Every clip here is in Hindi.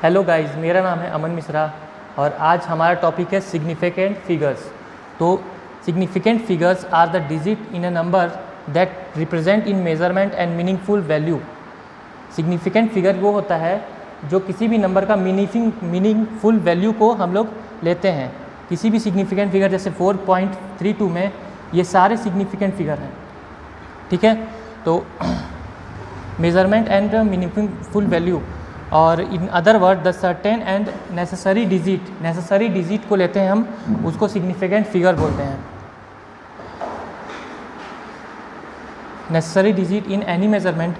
हेलो गाइस, मेरा नाम है अमन मिश्रा और आज हमारा टॉपिक है सिग्निफिकेंट फिगर्स। तो significant figures are the digit in a number that represent in measurement and meaningful value. Significant figure वो होता है जो किसी भी नंबर का मीनिंगफुल वैल्यू को हम लोग लेते हैं। किसी भी सिग्निफिकेंट फिगर जैसे 4.32 में ये सारे सिग्निफिकेंट फिगर हैं, ठीक है। तो मेजरमेंट एंड मीनिंगफुल वैल्यू और in other word the certain and necessary digit को लेते हैं हम, उसको सिग्निफिकेंट फिगर बोलते हैं। Necessary digit in any measurement,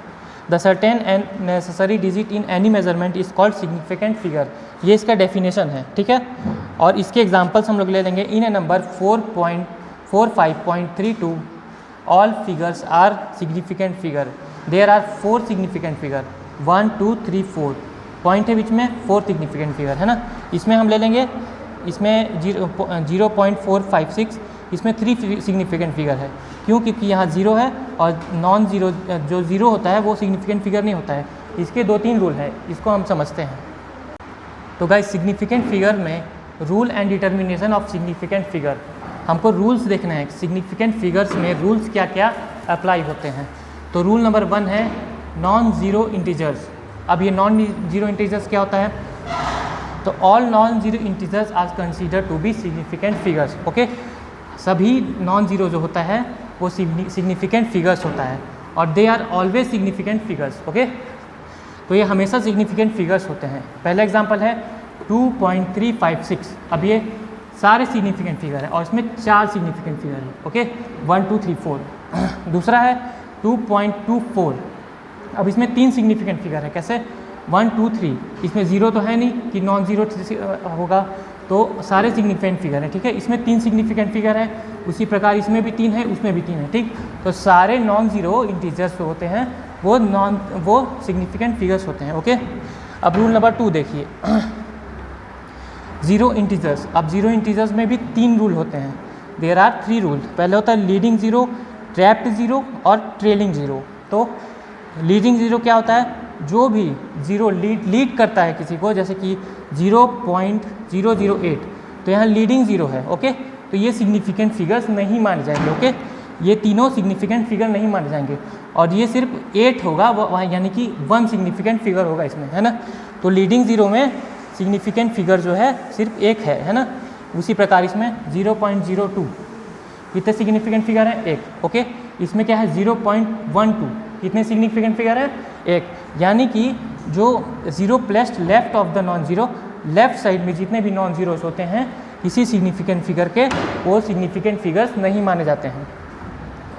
the certain and necessary digit in any measurement is called significant figure. ये इसका डेफिनेशन है, ठीक है। और इसके एग्जांपल्स हम लोग ले लेंगे। In a number 4.45.32 all figures are significant figure. There are 4 significant figure, 1 2 3 4 point है बीच में, 4 सिग्निफिकेंट फिगर है ना। इसमें हम ले लेंगे, इसमें 0.456, इसमें 3 सिग्निफिकेंट फिगर है। क्यों? क्योंकि यहाँ 0 है और नॉन ज़ीरो जो 0 होता है वो सिग्निफिकेंट फिगर नहीं होता है। इसके 2-3 रूल हैं, इसको हम समझते हैं। तो गाइस, सिग्निफिकेंट फिगर में rule and determination of significant figure, हमको रूल्स देखना है। सिग्निफिकेंट फिगर्स में रूल्स क्या क्या अप्लाई होते हैं। तो रूल नंबर 1 है नॉन ज़ीरो इंटीजर्स। अब ये नॉन ज़ीरो इंटीजर्स क्या होता है? तो all non zero integers are consider to be significant figures. Okay, सभी नॉन ज़ीरो जो होता है वो सिग्निफिकेंट फिगर्स होता है और they are always significant figures. Okay, तो ये हमेशा सिग्निफिकेंट फिगर्स होते हैं। पहला एग्जांपल है 2.356। अब ये सारे सिग्निफिकेंट फिगर है और इसमें 4 सिग्निफिकेंट फिगर है। ओके, 1 2 3 4। दूसरा है 2.24। अब इसमें 3 सिग्निफिकेंट फिगर है। कैसे? 1 2 3। इसमें 0 तो है नहीं कि नॉन ज़ीरो होगा, तो सारे सिग्निफिकेंट फिगर हैं, ठीक है। इसमें 3 सिग्निफिकेंट फिगर है, उसी प्रकार इसमें भी 3 है, उसमें भी 3 है, ठीक। तो सारे नॉन ज़ीरो इंटीजर्स जो होते हैं वो सिग्निफिकेंट फिगर्स होते हैं। ओके, अब रूल नंबर 2 देखिए, ज़ीरो इंटीजर्स। अब ज़ीरो इंटीजर्स में भी 3 रूल होते हैं। There are 3 rule. पहले होता है लीडिंग ज़ीरो, ट्रैप्ड ज़ीरो और ट्रेलिंग ज़ीरो। तो लीडिंग ज़ीरो क्या होता है? जो भी ज़ीरो लीड करता है किसी को, जैसे कि 0.008, तो यहाँ लीडिंग ज़ीरो है। ओके, तो ये सिग्निफिकेंट फिगर्स नहीं माने जाएंगे। ओके, ये तीनों सिग्निफिकेंट फिगर नहीं माने जाएंगे और ये सिर्फ 8 होगा वहाँ, यानी कि 1 सिग्निफिकेंट फिगर होगा इसमें, है ना। तो लीडिंग ज़ीरो में सिग्निफिकेंट फिगर जो है सिर्फ 1 है ना। उसी प्रकार इसमें 0.02 कितने सिग्निफिकेंट फिगर हैं? 1। ओके, इसमें क्या है 0.12 कितने सिग्निफिकेंट फिगर है? 1। यानी कि जो zero placed left of the non zero, left side में जितने भी नॉन ज़ीरोस होते हैं किसी सिग्निफिकेंट फिगर के, वो सिग्निफिकेंट फिगर्स नहीं माने जाते हैं।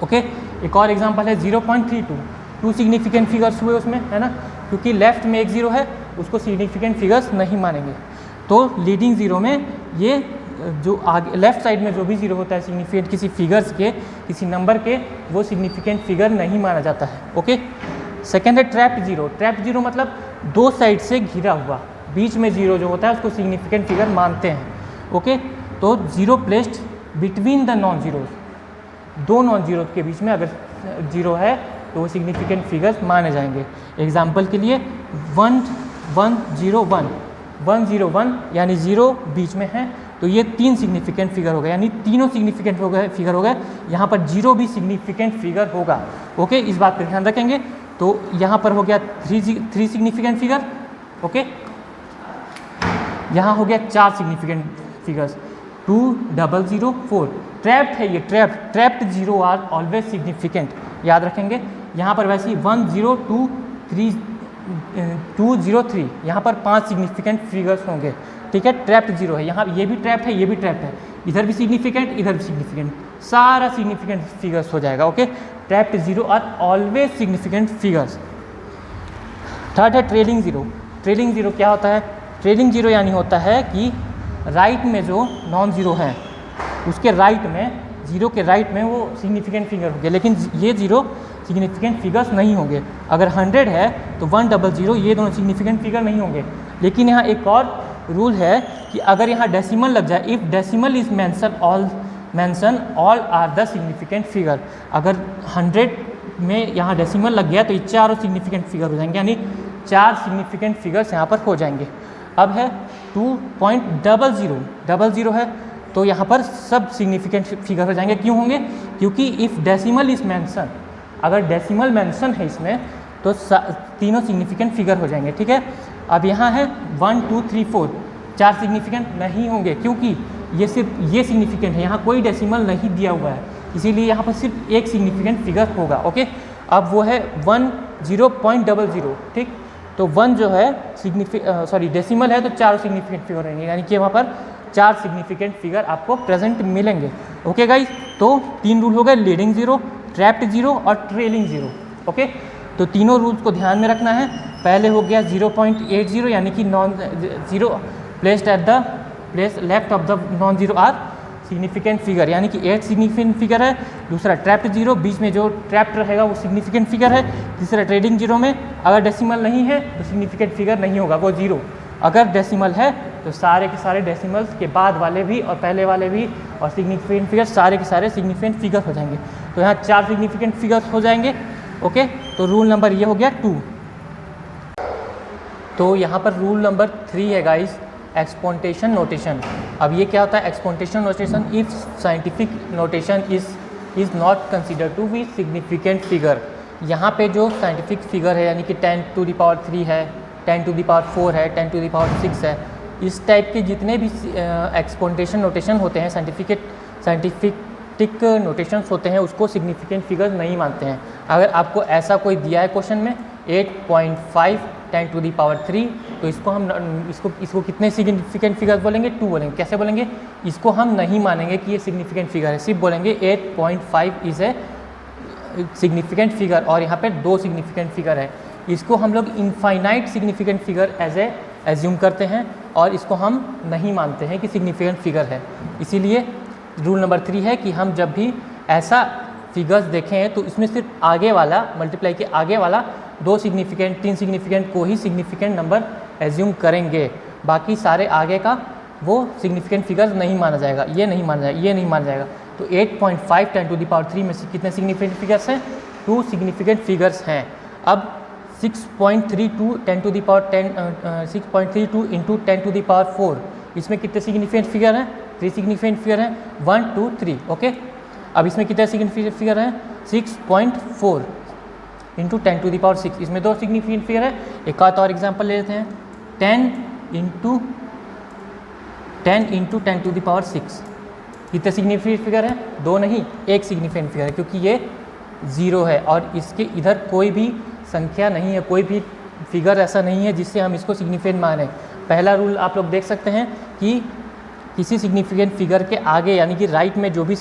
ओके, एक और एग्जांपल है 0.32। 2 सिग्निफिकेंट फिगर्स हुए उसमें, है ना, क्योंकि लेफ्ट में एक ज़ीरो है, उसको सिग्निफिकेंट फिगर्स नहीं मानेंगे। तो लीडिंग ज़ीरो में ये जो आगे लेफ्ट साइड में जो भी ज़ीरो होता है सिग्निफिकेंट किसी फिगर्स के, किसी नंबर के, वो सिग्निफिकेंट फिगर नहीं माना जाता है। ओके, सेकेंड है ट्रैप्ड ज़ीरो। ट्रैप्ड ज़ीरो मतलब 2 साइड से घिरा हुआ, बीच में ज़ीरो जो होता है उसको सिग्निफिकेंट फिगर मानते हैं। ओके, तो zero placed between the non zeros, 2 non zero के बीच में अगर ज़ीरो है तो वो सिग्निफिकेंट फिगर्स माने जाएंगे। एग्जाम्पल के लिए 101 यानी 0 बीच में है, तो ये 3 सिग्निफिकेंट फिगर हो गए, यानी तीनों सिग्निफिकेंट फिगर हो गए। यहाँ पर 0 भी सिग्निफिकेंट फिगर होगा। ओके, इस बात पर ध्यान रखेंगे। तो यहाँ पर हो गया 3 सिग्निफिकेंट फिगर। ओके, यहाँ हो गया 4 सिग्निफिकेंट फिगर्स, 2 0 0 4। ट्रैप्ड है ये, trapped zero are always significant, याद रखेंगे। यहाँ पर वैसे ही 1 0 2 3 2 0 3, यहाँ पर 5 सिग्निफिकेंट फिगर्स होंगे, ठीक है। ट्रैप्ड ज़ीरो है, यहाँ ये भी ट्रैप्ड है, ये भी ट्रैप्ड है, इधर भी सिग्निफिकेंट, इधर भी सिग्निफिकेंट, सारा सिग्निफिकेंट फिगर्स हो जाएगा। Okay, trapped zero are always significant figures. Third है ट्रेलिंग ज़ीरो। ट्रेलिंग ज़ीरो क्या होता है? ट्रेलिंग ज़ीरो यानी होता है कि राइट में जो नॉन ज़ीरो है उसके राइट में, ज़ीरो के राइट में वो सिग्निफिकेंट फिगर होंगे, लेकिन ये ज़ीरो सिग्निफिकेंट फिगर्स नहीं होंगे। अगर 100 है तो 100 ये दोनों सिग्निफिकेंट फिगर नहीं होंगे। लेकिन यहाँ एक और रूल है कि अगर यहाँ डेसिमल लग जाए, if decimal is mention all are the significant figure. अगर 100 में यहाँ डेसिमल लग गया तो ये चारों सिग्निफिकेंट फिगर हो जाएंगे, यानी 4 सिग्निफिकेंट फिगर्स यहाँ पर हो जाएंगे। अब है 2.00 है, तो यहाँ पर सब सिग्निफिकेंट फिगर हो जाएंगे। क्यों होंगे? क्योंकि इफ़ डेसिमल इज मेंशन, अगर डेसिमल मेंशन है इसमें तो तीनों सिग्निफिकेंट फिगर हो जाएंगे। ठीक है, अब यहाँ है 1 2 3 4, 4 सिग्निफिकेंट नहीं होंगे क्योंकि ये सिर्फ ये सिग्निफिकेंट है, यहाँ कोई डेसिमल नहीं दिया हुआ है, इसीलिए यहाँ पर सिर्फ एक सिग्निफिकेंट फिगर होगा। ओके, अब वो है 10.00। ठीक, तो 1 जो है डेसिमल है तो 4 सिग्निफिकेंट फिगर रहेंगे, यानी कि वहाँ पर 4 सिग्निफिकेंट फिगर आपको प्रेजेंट मिलेंगे। ओके गाइज, तो 3 रूल हो गए, लीडिंग 0, ट्रैप्ड 0 और ट्रेलिंग 0। ओके, तो तीनों रूल्स को ध्यान में रखना है। पहले हो गया 0.80, यानी कि non zero placed at the place left of the non zero are significant figure, यानी कि 8 सिग्निफिकेंट फिगर है। दूसरा ट्रैप्ड 0, बीच में जो ट्रैप्ड रहेगा वो सिग्निफिकेंट फिगर है। तीसरा ट्रेलिंग 0 में अगर डेसिमल नहीं है तो सिग्निफिकेंट फिगर नहीं होगा, वो 0। अगर डेसिमल है तो सारे के सारे डेसिमल्स के बाद वाले भी और पहले वाले भी और सिग्निफिकेंट फिगर सारे के सारे सिग्निफिकेंट फिगर हो जाएंगे। तो यहाँ 4 सिग्निफिकेंट फिगर हो जाएंगे। ओके, तो रूल नंबर ये हो गया 2। तो यहाँ पर रूल नंबर 3 है गाइस, एक्सपोनेंशियल नोटेशन। अब ये क्या होता है exponential notation? If scientific notation is not considered to be significant figure. यहाँ पे जो साइंटिफिक फिगर है, यानी कि 10⁻³ है, 10⁻⁴ है, 10⁻�6 है, इस टाइप के जितने भी एक्सपोनेंशियल नोटेशन होते हैं, साइंटिफिक नोटेशंस होते हैं, उसको सिग्निफिकेंट फिगर नहीं मानते हैं। अगर आपको ऐसा कोई दिया है क्वेश्चन में 8.5 10⁻³ तो इसको हम इसको कितने सिग्निफिकेंट फिगर बोलेंगे? 2 बोलेंगे। कैसे बोलेंगे? इसको हम नहीं मानेंगे कि ये सिग्निफिकेंट फिगर है, सिर्फ बोलेंगे 8.5 इज़ ए सिग्निफिकेंट फिगर और यहाँ पे 2 सिग्निफिकेंट फिगर है। इसको हम लोग इनफाइनाइट सिग्निफिकेंट फिगर एज्यूम करते हैं और इसको हम नहीं मानते हैं कि सिग्निफिकेंट फिगर है। इसीलिए रूल नंबर 3 है कि हम जब भी ऐसा फिगर्स देखें तो इसमें सिर्फ आगे वाला मल्टीप्लाई के आगे वाला 2 सिग्निफिकेंट 3 सिग्निफिकेंट को ही सिग्निफिकेंट नंबर एज्यूम करेंगे, बाकी सारे आगे का वो सिग्निफिकेंट फिगर नहीं माना जाएगा, ये नहीं माना जाएगा। तो 8.5 10⁻³ में से कितने सिग्निफिकेंट फिगर्स हैं? 2 सिग्निफिकेंट फिगर्स हैं। अब 6.32 इंटू 10⁻⁴, इसमें कितने सिग्निफिकेंट फिगर हैं? 3 सिग्निफिकेंट फिगर हैं, 1 2 3। ओके, अब इसमें कितने सिग्निफिकेंट फिगर हैं? 6.4 इंटू 10⁻⁶, इसमें 2 सिग्निफिकेंट फिगर है। एक और एग्जांपल ले लेते हैं, 10 इंटू 10⁻⁶, कितने सिग्निफिकेंट फिगर है? 2 नहीं, 1 सिग्निफिकेंट फिगर है, क्योंकि ये 0 है और इसके इधर कोई भी संख्या नहीं है, कोई भी फिगर ऐसा नहीं है जिससे हम इसको सिग्निफिकेंट माने। पहला रूल आप लोग देख सकते हैं कि किसी सिग्निफिकेंट फिगर के आगे, यानी कि राइट में जो भी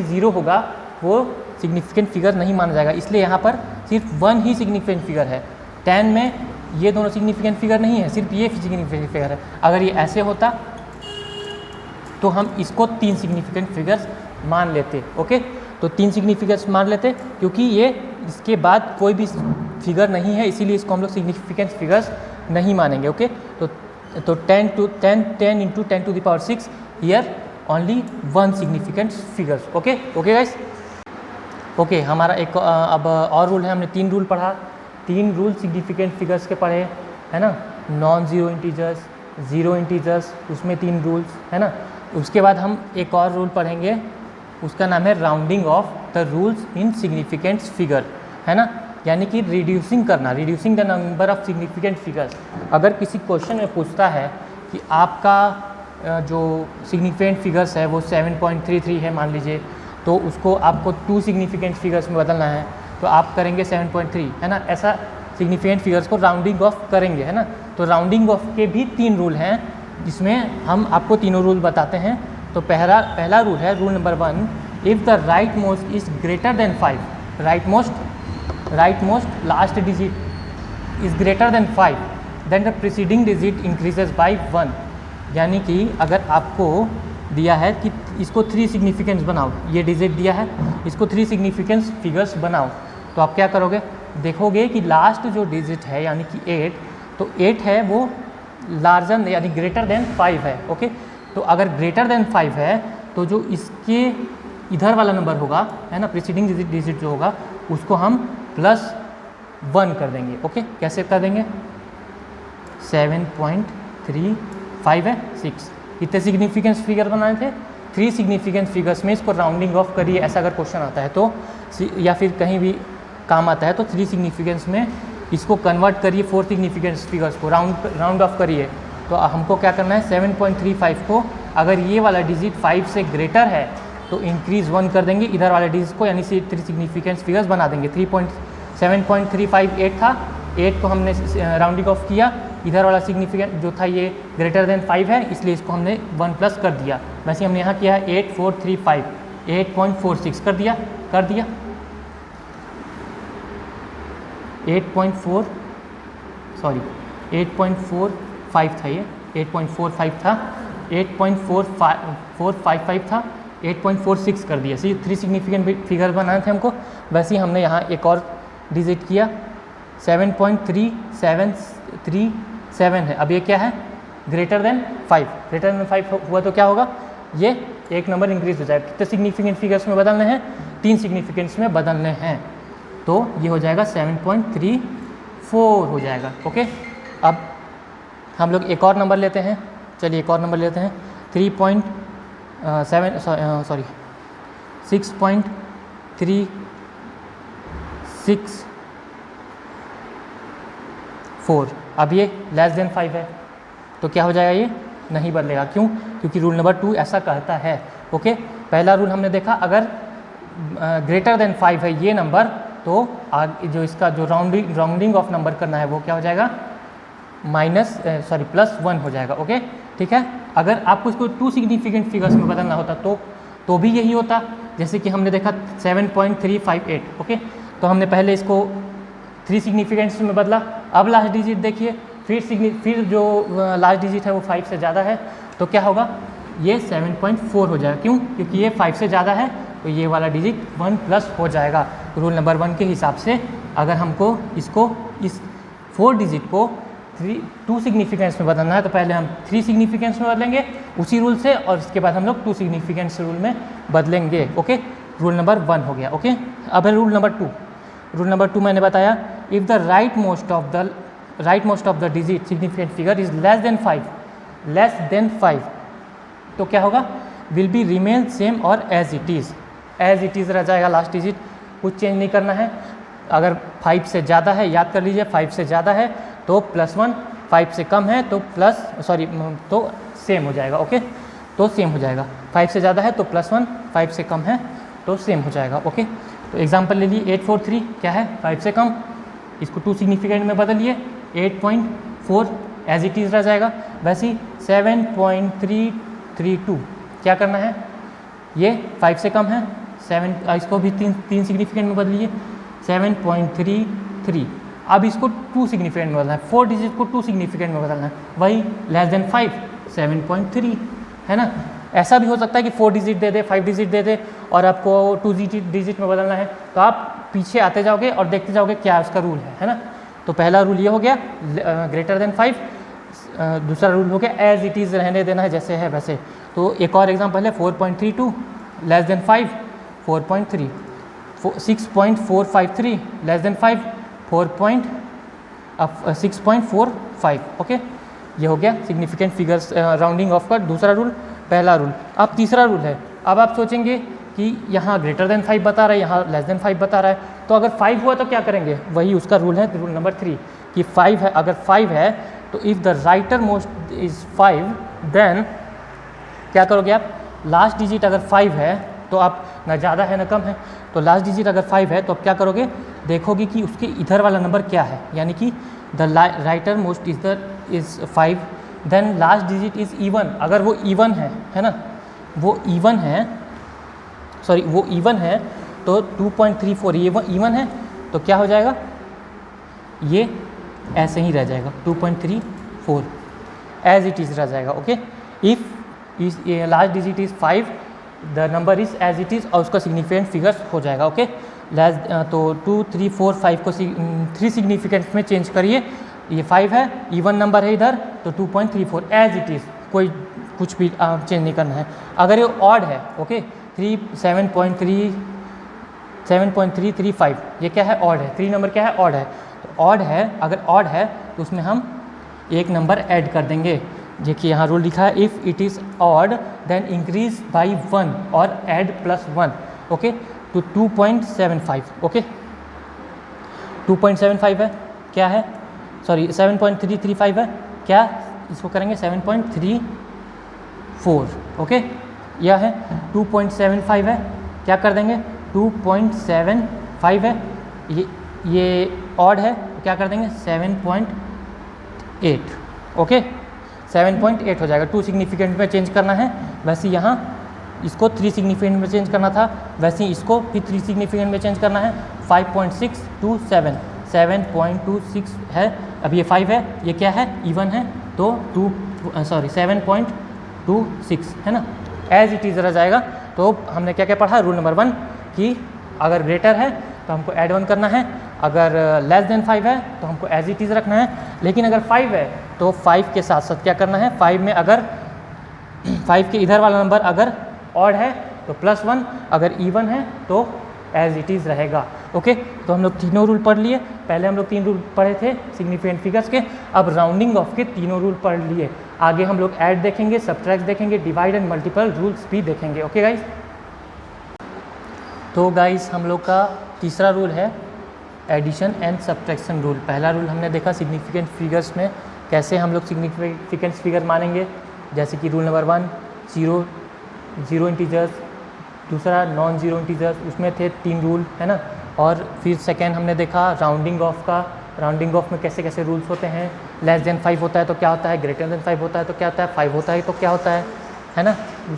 0 होगा वो सिग्निफिकेंट फिगर नहीं माना जाएगा, इसलिए यहाँ पर सिर्फ 1 ही सिग्निफिकेंट फिगर है। 10 में ये दोनों सिग्निफिकेंट फिगर नहीं है, सिर्फ ये सिग्निफिकेंट फिगर है। अगर ये ऐसे होता तो हम इसको 3 सिग्निफिकेंट फिगर्स मान लेते। ओके, तो 3 सिग्निफिकेंट्स मान लेते क्योंकि ये इसके बाद कोई भी फिगर नहीं है, इसीलिए इसको हम लोग सिग्निफिकेंट फिगर्स नहीं मानेंगे। ओके, तो 10 into 10⁻⁶, here only 1 significant figures. Okay guys. Okay, हमारा एक अब और रूल है, हमने 3 रूल पढ़ा, 3 रूल सिग्निफिकेंट फिगर्स के पढ़े, है ना। Non zero integers, zero integers, उसमें 3 रूल्स, है ना। उसके बाद हम एक और रूल पढ़ेंगे, उसका नाम है rounding off the rules in significant figure, है ना, यानी कि रिड्यूसिंग करना, reducing the number of significant figures. अगर किसी क्वेश्चन में पूछता है कि आपका जो सिग्निफिकेंट फिगर्स है वो 7.33 है मान लीजिए, तो उसको आपको 2 सिग्निफिकेंट फिगर्स में बदलना है, तो आप करेंगे 7.3, है ना। ऐसा सिग्निफिकेंट फिगर्स को राउंडिंग ऑफ करेंगे, है ना। तो राउंडिंग ऑफ के भी 3 रूल हैं, जिसमें हम आपको तीनों रूल बताते हैं। तो पहला रूल है rule number 1, if the rightmost is greater than 5, rightmost last digit is greater than 5, then the preceding digit increases by 1। यानी कि अगर आपको दिया है कि इसको 3 सिग्निफिकेंस बनाओ, ये डिजिट दिया है, इसको 3 सिग्निफिकेंस फिगर्स बनाओ, तो आप क्या करोगे? देखोगे कि लास्ट जो डिजिट है यानी कि 8, तो 8 है वो लार्जर यानी ग्रेटर देन 5 है। ओके, तो अगर ग्रेटर देन 5 है तो जो इसके इधर वाला नंबर होगा, है ना, प्रीसीडिंग डिजिट जो होगा उसको हम +1 कर देंगे। ओके, कैसे कर देंगे? 7.3 3 5 है 6। कितने सिग्निफिकेंस फिगर बनाए थे? 3 सिग्निफिकेंस फिगर्स में इसको राउंडिंग ऑफ करिए, ऐसा अगर क्वेश्चन आता है तो, या फिर कहीं भी काम आता है तो 3 सिग्निफिकेंस में इसको कन्वर्ट करिए 4 सिग्निफिकेंस फिगर्स को राउंड ऑफ करिए। तो हमको क्या करना है, 7.35 को अगर ये वाला डिजिट 5 से ग्रेटर है तो इंक्रीज़ 1 कर देंगे इधर वाले डिजिट को, यानी 3 सिग्निफिकेंस फिगर्स बना देंगे। 7.358 था, 8 को हमने राउंडिंग ऑफ किया, इधर वाला सिग्निफिकेंट जो था ये ग्रेटर देन 5 है, इसलिए इसको हमने 1 प्लस कर दिया। वैसे हमने यहाँ किया है 8435, 8.46 कर दिया 8.45 था, ये 8.45 था, 8.455 था, 8.46 कर दिया। ये 3 सिग्निफिकेंट फिगर बनाए थे हमको। वैसे ही हमने यहाँ एक और डिजिट किया, 7.3737 है। अब ये क्या है, ग्रेटर देन 5, ग्रेटर देन 5 हुआ तो क्या होगा, ये एक नंबर इंक्रीज हो जाएगा। कितने सिग्निफिकेंट फिगर्स में बदलने हैं, 3 सिग्निफिकेंट्स में बदलने हैं, तो ये हो जाएगा 7.34 हो जाएगा। ओके, अब हम लोग एक और नंबर लेते हैं, चलिए एक और नंबर लेते हैं, 6.364। अब ये लेस देन 5 है तो क्या हो जाएगा, ये नहीं बदलेगा। क्यों? क्योंकि रूल नंबर 2 ऐसा कहता है। ओके, पहला रूल हमने देखा, अगर ग्रेटर देन 5 है ये नंबर, तो आगे जो इसका जो राउंडिंग ऑफ नंबर करना है वो क्या हो जाएगा, +1 हो जाएगा। ओके, ठीक है। अगर आपको इसको 2 सिग्निफिकेंट फिगर्स में बदलना होता तो भी यही होता। जैसे कि हमने देखा 7.358। ओके, तो हमने पहले इसको 3 सिग्निफिकेंट्स में बदला। अब लास्ट डिजिट देखिए, फिर जो लास्ट डिजिट है वो 5 से ज़्यादा है तो क्या होगा, ये 7.4 हो जाएगा। क्यों? क्योंकि ये 5 से ज़्यादा है तो ये वाला डिजिट 1 प्लस हो जाएगा। रूल नंबर 1 के हिसाब से अगर हमको इस 4 डिजिट को 2 सिग्निफिकेंस में बदलना है तो पहले हम 3 सिग्निफिकेंस में बदलेंगे उसी रूल से, और इसके बाद हम लोग 2 सिग्निफिकेंस रूल में बदलेंगे। ओके, रूल नंबर 1 हो गया। ओके, अब है रूल नंबर 2। रूल नंबर 2 मैंने बताया, if the right most of the digit significant figure is less than 5 तो क्या होगा, विल बी रिमेन सेम और एज इट इज़ रह जाएगा लास्ट डिजिट, कुछ चेंज नहीं करना है। अगर 5 से ज़्यादा है, याद कर लीजिए, 5 से ज़्यादा है तो +1, 5 से कम है तो तो सेम हो जाएगा। ओके, तो सेम हो जाएगा। 5 से ज़्यादा है तो +1, 5 से कम है तो सेम हो जाएगा। ओके, तो एग्जांपल ले लिए 843 क्या है, 5 से कम, इसको 2 सिग्निफिकेंट में बदलिए, 8.4 एज इट इज़ रह जाएगा। वैसे ही 7.332 क्या करना है, ये 5 से कम है, इसको भी 3 सिग्निफिकेंट में बदलिए, 7.33। अब इसको 2 सिग्निफिकेंट में बदलना है, 4 डिजिट को 2 सिग्निफिकेंट में बदलना है, वही लेस देन 5 7.3 है ना। ऐसा भी हो सकता है कि 4 डिजिट दे दे, 5 डिजिट दे दे और आपको 2 डिजिट में बदलना है, तो आप पीछे आते जाओगे और देखते जाओगे क्या उसका रूल है ना। तो पहला रूल ये हो गया ग्रेटर देन 5, दूसरा रूल हो गया एज इट इज़ रहने देना है जैसे है वैसे। तो एक और एग्जांपल है 4.32 less than 5 4.3, 6.453 less than 5 6.45। Okay, ये हो गया सिग्निफिकेंट फिगर्स राउंडिंग ऑफ का दूसरा रूल, पहला रूल। अब तीसरा रूल है, अब आप सोचेंगे कि यहाँ ग्रेटर देन 5 बता रहा है, यहाँ लेस देन 5 बता रहा है, तो अगर 5 हुआ तो क्या करेंगे, वही उसका रूल है, रूल नंबर 3 कि 5 है, अगर 5 है तो if the rightmost is 5 then क्या करोगे आप, लास्ट डिजिट अगर 5 है तो आप ना ज़्यादा है ना कम है, तो लास्ट डिजिट अगर 5 है तो आप क्या करोगे, देखोगे कि उसके इधर वाला नंबर क्या है, यानी कि the rightmost is 5 then last digit is even. अगर वो इवन है ना, वो इवन है तो 2.34 ये इवन है तो क्या हो जाएगा, ये ऐसे ही रह जाएगा 2.34 एज इट इज़ रह जाएगा। Okay, if last digit is 5 the number is as it is और उसका सिग्निफिकेंट फिगर्स हो जाएगा। ओके, तो 2, 3, 4, 5 को 3 सिग्निफिकेंट में चेंज करिए, ये 5 है, इवन नंबर है इधर तो 2.34 एज इट इज़, कोई कुछ भी चेंज नहीं करना है। अगर ये ऑड है, ओके, 7.335 ये क्या है, ऑड है, 3 नंबर क्या है, ऑड है। तो ऑड है, अगर ऑड है तो उसमें हम एक नंबर ऐड कर देंगे। देखिए यहाँ रूल लिखा है, if it is odd then increase by 1 और ऐड +1, ओके, तो 2.75, ओके 2.75 है, क्या है, सॉरी 7.335 है, क्या इसको करेंगे 7.34, ओके, यह है 2.75 है, क्या कर देंगे 2.75 है, ये ऑड है, क्या कर देंगे 7.8, ओके 7.8 हो जाएगा। 2 सिग्निफिकेंट में चेंज करना है, वैसे यहाँ इसको 3 सिग्निफिकेंट में चेंज करना था, वैसे इसको भी 3 सिग्निफिकेंट में चेंज करना है। 5.6 to 7, 7.26 है, अब ये 5 है, ये क्या है इवन है, तो 7.26 है ना, एज इट इज़ रह जाएगा। तो हमने क्या क्या पढ़ा, रूल नंबर 1 कि अगर ग्रेटर है तो हमको ऐड 1 करना है, अगर लेस देन 5 है तो हमको एज इट इज़ रखना है, लेकिन अगर 5 है तो 5 के साथ साथ क्या करना है, 5 में अगर 5 के इधर वाला नंबर अगर ऑड है तो +1, अगर इवन है तो एज इट इज़ रहेगा, ओके। तो हम लोग तीनों रूल पढ़ लिए, पहले हम लोग 3 रूल पढ़े थे सिग्निफिकेंट फिगर्स के, अब राउंडिंग ऑफ के तीनों रूल पढ़ लिए। आगे हम लोग ऐड देखेंगे, सब्ट्रैक्ट देखेंगे, डिवाइड एंड मल्टीपल रूल्स भी देखेंगे, ओके गाइज। तो गाइज हम लोग का तीसरा रूल है एडिशन एंड सब्ट्रैक्शन रूल। पहला रूल हमने देखा सिग्निफिकेंट फिगर्स में कैसे हम लोग सिग्निफिकेंट फिगर मानेंगे, जैसे कि रूल नंबर 1 जीरो इंटीजर्स, दूसरा नॉन जीरो इंटीजर्स, उसमें थे 3 रूल, है ना। और फिर सेकेंड हमने देखा राउंडिंग ऑफ का, राउंडिंग ऑफ में कैसे कैसे रूल्स होते हैं, लेस देन 5 होता है तो क्या होता है, ग्रेटर देन 5 होता है तो क्या होता है, 5 होता है तो क्या होता है ना,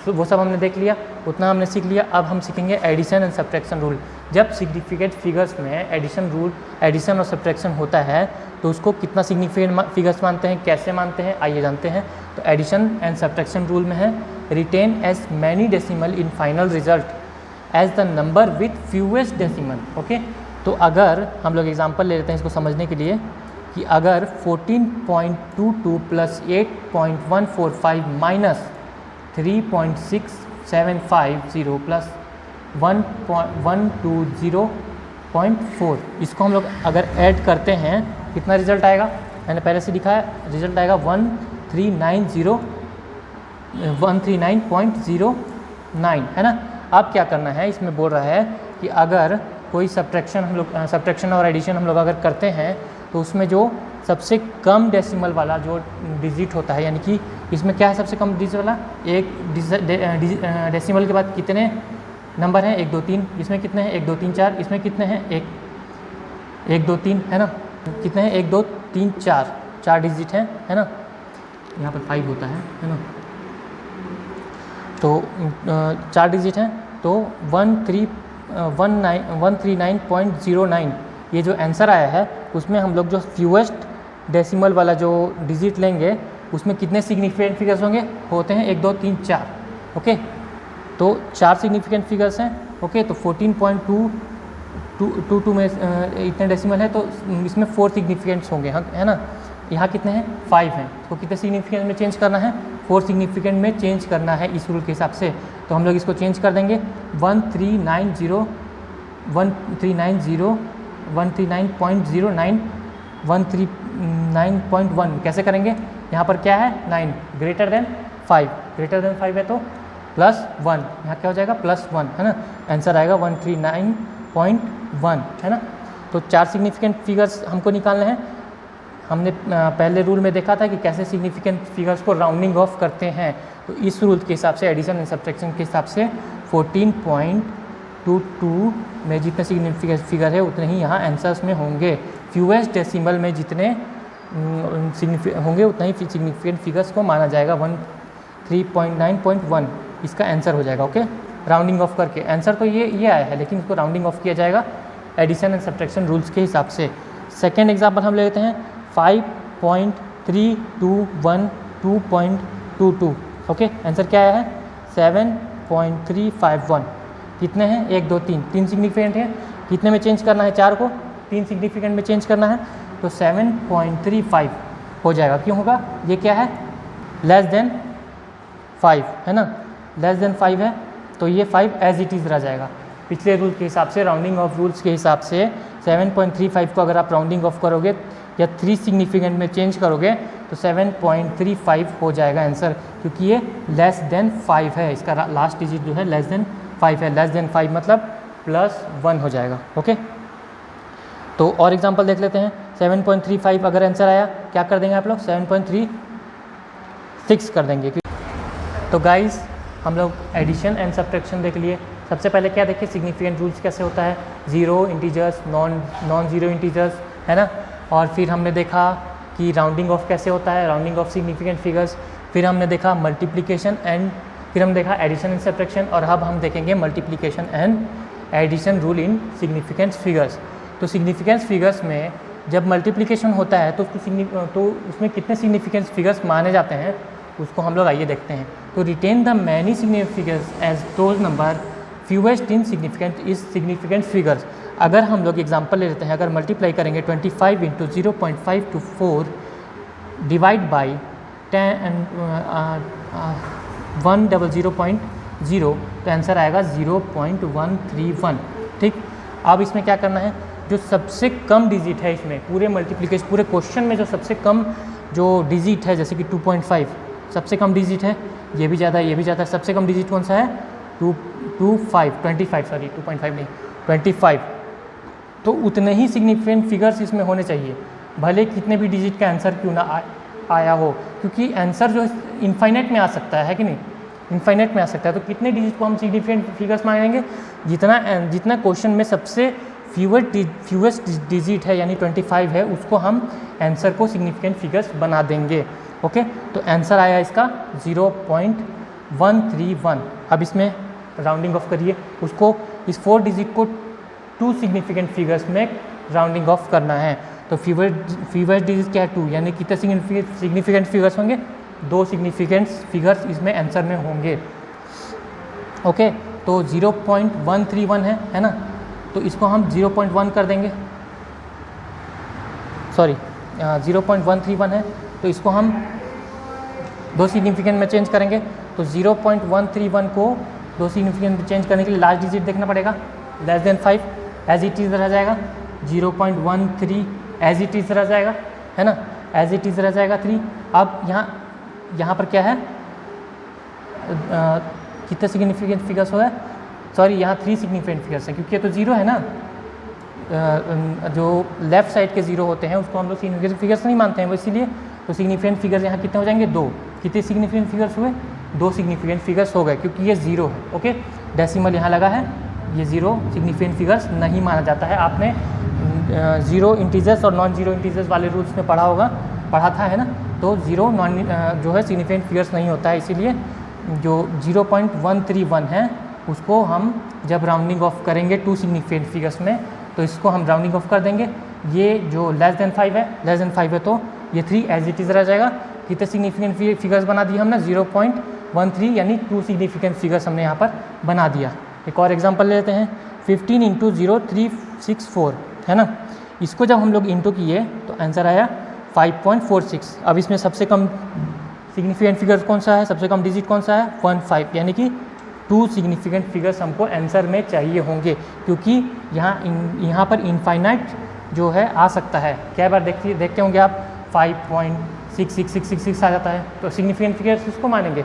वो सब हमने देख लिया, उतना हमने सीख लिया। अब हम सीखेंगे एडिशन एंड सब्ट्रैक्शन रूल। जब सिग्निफिकेंट फिगर्स में एडिशन और सब्ट्रैक्शन होता है तो उसको कितना सिग्निफिकेंट फिगर्स मानते हैं, कैसे मानते हैं, आइए जानते हैं। तो एडिशन एंड सब्ट्रैक्शन रूल में है retain as many decimal in final result as the number with fewest decimal, okay. तो अगर हम लोग एग्जांपल ले लेते हैं इसको समझने के लिए कि अगर 14.22 प्लस 8.145 माइनस 3.6750 प्लस 120.4, इसको हम लोग अगर ऐड करते हैं कितना रिजल्ट आएगा, मैंने पहले से लिखा है, रिजल्ट आएगा 139.09, है ना। अब क्या करना है, इसमें बोल रहा है कि अगर कोई सब्ट्रैक्शन और एडिशन हम लोग अगर करते हैं तो उसमें जो सबसे कम डेसिमल वाला जो डिजिट होता है, यानी कि इसमें क्या है सबसे कम डिजिट वाला, एक डेसिमल के बाद कितने नंबर हैं, 1 2 3, इसमें कितने हैं 1 2 3 4, इसमें कितने हैं 1 2 3, है ना, कितने हैं 1 2 3 4 डिजिट हैं, है ना। यहाँ पर 5 होता है ना, तो 4 डिजिट हैं, तो 139.09 ये जो आंसर आया है उसमें हम लोग जो फ्यूएस्ट डेसिमल वाला जो डिजिट लेंगे उसमें कितने सिग्निफिकेंट फिगर्स होते हैं 1 2 3 4, ओके। तो 4 सिग्निफिकेंट फिगर्स हैं, ओके। तो 14.222 में इतने डेसिमल है तो इसमें 4 सिग्निफिकेंट्स होंगे, है ना। यहाँ कितने हैं 5 हैं, तो कितने सिग्निफिकेंट में चेंज करना है, 4 सिग्निफिकेंट में चेंज करना है इस रूल के हिसाब से। तो हम लोग इसको चेंज कर देंगे 139.09, 139.1, कैसे करेंगे, यहाँ पर क्या है 9 ग्रेटर देन 5 है तो +1, यहाँ क्या हो जाएगा +1, है ना, आंसर आएगा 139.1, है ना। तो 4 सिग्निफिकेंट फिगर्स हमको निकालने हैं। हमने पहले रूल में देखा था कि कैसे सिग्निफिकेंट फिगर्स को राउंडिंग ऑफ करते हैं, तो इस रूल के हिसाब से एडिशन एंड सब्ट्रैक्शन के हिसाब से 14.22 में जितने सिग्निफिकेंट फिगर है उतने ही यहाँ आंसर्स में होंगे, फ्यूएस्ट डेसिमल में जितने होंगे उतना ही सिग्निफिकेंट फिगर्स को माना जाएगा, 139.1 इसका आंसर हो जाएगा, ओके। राउंडिंग ऑफ करके आंसर तो ये आया है, लेकिन इसको राउंडिंग ऑफ किया जाएगा एडिशन एंड सब्ट्रैक्शन रूल्स के हिसाब से। सेकेंड एग्जाम्पल हम ले लेते हैं 5.3212.22, ओके। आंसर क्या आया है 7.351, कितने हैं 1 2 3 सिग्निफिकेंट है, कितने में चेंज करना है 4 को 3 सिग्निफिकेंट में चेंज करना है, तो 7.35 हो जाएगा। क्यों होगा, ये क्या है लेस देन 5, है ना, लेस देन 5 है तो ये 5 एज इट इज़ रह जाएगा। पिछले रूल के हिसाब से, राउंडिंग ऑफ रूल्स के हिसाब से 7.35 को अगर आप राउंडिंग ऑफ करोगे या 3 सिग्निफिकेंट में चेंज करोगे तो 7.35 हो जाएगा आंसर, क्योंकि ये लेस देन 5 है, इसका लास्ट डिजिट जो है लेस देन 5 है। लेस देन 5 मतलब +1 हो जाएगा। ओके, तो और एग्जांपल देख लेते हैं। 7.35 अगर आंसर आया, क्या कर देंगे आप लोग? 7.36 कर देंगे। तो गाइस हम लोग एडिशन एंड सब्ट्रैक्शन देख लिए। सबसे पहले क्या देखें, सिग्निफिकेंट रूल्स कैसे होता है, zero integers, non zero integers, है ना। और फिर हमने देखा कि राउंडिंग ऑफ कैसे होता है, राउंडिंग ऑफ सिग्निफिकेंट फिगर्स। फिर हमने देखा मल्टीप्लिकेशन एंड, फिर हम देखा एडिशन एंड सब्ट्रैक्शन, और अब हम देखेंगे multiplication and addition rule in significant figures. तो सिग्निफिकेंट फिगर्स में जब मल्टीप्लिकेशन होता है तो उसमें कितने सिग्निफिकेंट फिगर्स माने जाते हैं, उसको हम लोग आइए देखते हैं। तो retain the many significant figures as those number fewest in significant figures. अगर हम लोग एग्जांपल ले लेते हैं, अगर मल्टीप्लाई करेंगे 25 × 0.5 to 4 डिवाइड बाई 100.0 तो आंसर आएगा 0.131। ठीक, अब इसमें क्या करना है, जो सबसे कम डिजिट है इसमें पूरे मल्टीप्लिकेशन पूरे क्वेश्चन में जो सबसे कम जो डिजिट है, जैसे कि 2.5 सबसे कम डिजिट है, ये भी ज़्यादा है, ये भी ज़्यादा है, सबसे कम डिजिट कौन सा है? 25। तो उतने ही सिग्निफिकेंट फिगर्स इसमें होने चाहिए, भले कितने भी डिजिट का आंसर क्यों ना आया हो, क्योंकि आंसर जो इनफाइनाइट में आ सकता है कि नहीं, इनफाइनाइट में आ सकता है। तो कितने डिजिट को हम सिग्निफिकेंट फिगर्स मानेंगे? जितना क्वेश्चन में सबसे फ्यूएस्ट डिजिट है यानी 25 है, उसको हम आंसर को सिग्निफिकेंट फिगर्स बना देंगे। ओके, तो आंसर आया इसका 0.131। अब इसमें राउंडिंग ऑफ करिए, उसको इस 4 डिजिट को 2 सिग्निफिकेंट फिगर्स में राउंडिंग ऑफ करना है। तो फीवर डिजिट क्या है? 2, यानी कितने सिग्निफिकेंट फिगर्स होंगे? 2 सिग्निफिकेंट फिगर्स इसमें आंसर में होंगे। ओके, तो 0.131 है ना, तो इसको हम 0.1 कर देंगे, सॉरी 0.131 है, तो इसको हम 2 सिग्निफिकेंट में चेंज करेंगे। तो 0.131 को 2 सिग्निफिकेंट में चेंज करने के लिए लास्ट डिजिट देखना पड़ेगा, less than 5 as it is रह जाएगा, 0.13 एज इट इज़ रह जाएगा, है ना, एज इट इज़ रह जाएगा 3। अब यहाँ पर क्या है, कितने सिग्निफिकेंट फिगर्स हो है, सॉरी यहाँ 3 सिग्निफिकेंट फिगर्स हैं, क्योंकि ये तो 0 है ना, जो लेफ्ट साइड के 0 होते हैं उसको हम लोग सिग्निफिकेंट फिगर्स नहीं मानते हैं, वो इसीलिए। तो सिग्निफिकेंट फिगर्स यहाँ कितने हो जाएंगे? 2। कितने सिग्निफिकेंट फिगर्स हुए? 2 सिग्निफिकेंट फिगर्स हो गए, क्योंकि ये 0 है। ओके, डेसिमल यहाँ लगा है, ये 0 सिग्निफिकेंट फिगर्स नहीं माना जाता है। आपने 0 इंटीजर्स और नॉन 0 इंटीजर्स वाले रूल्स में पढ़ा था, है ना। तो 0 जो है सिग्निफिकेंट फिगर्स नहीं होता है, इसीलिए जो 0.131 है उसको हम जब राउंडिंग ऑफ करेंगे 2 सिग्निफिकेंट फिगर्स में, तो इसको हम राउंडिंग ऑफ कर देंगे। ये जो लेस देन 5 है, तो ये 3 एज इट इज़ रह जाएगा। कितने सिग्निफिकेंट फिगर्स बना दिए हमने? 0.13, यानी 2 सिग्निफिकेंट फिगर्स हमने यहाँ पर बना दिया। एक और एग्जांपल लेते हैं, 15 × 0.364 है ना, इसको जब हम लोग इंटू किए तो आंसर आया 5.46। अब इसमें सबसे कम सिग्निफिकेंट फिगर कौन सा है, सबसे कम डिजिट कौन सा है? 15, यानी कि 2 सिग्निफिकेंट फिगर्स हमको आंसर में चाहिए होंगे, क्योंकि यहाँ पर इनफाइनाइट जो है आ सकता है। कई बार देखते होंगे आप 5.6666 आ जाता है, तो सिग्निफिकेंट फिगर्स इसको मानेंगे।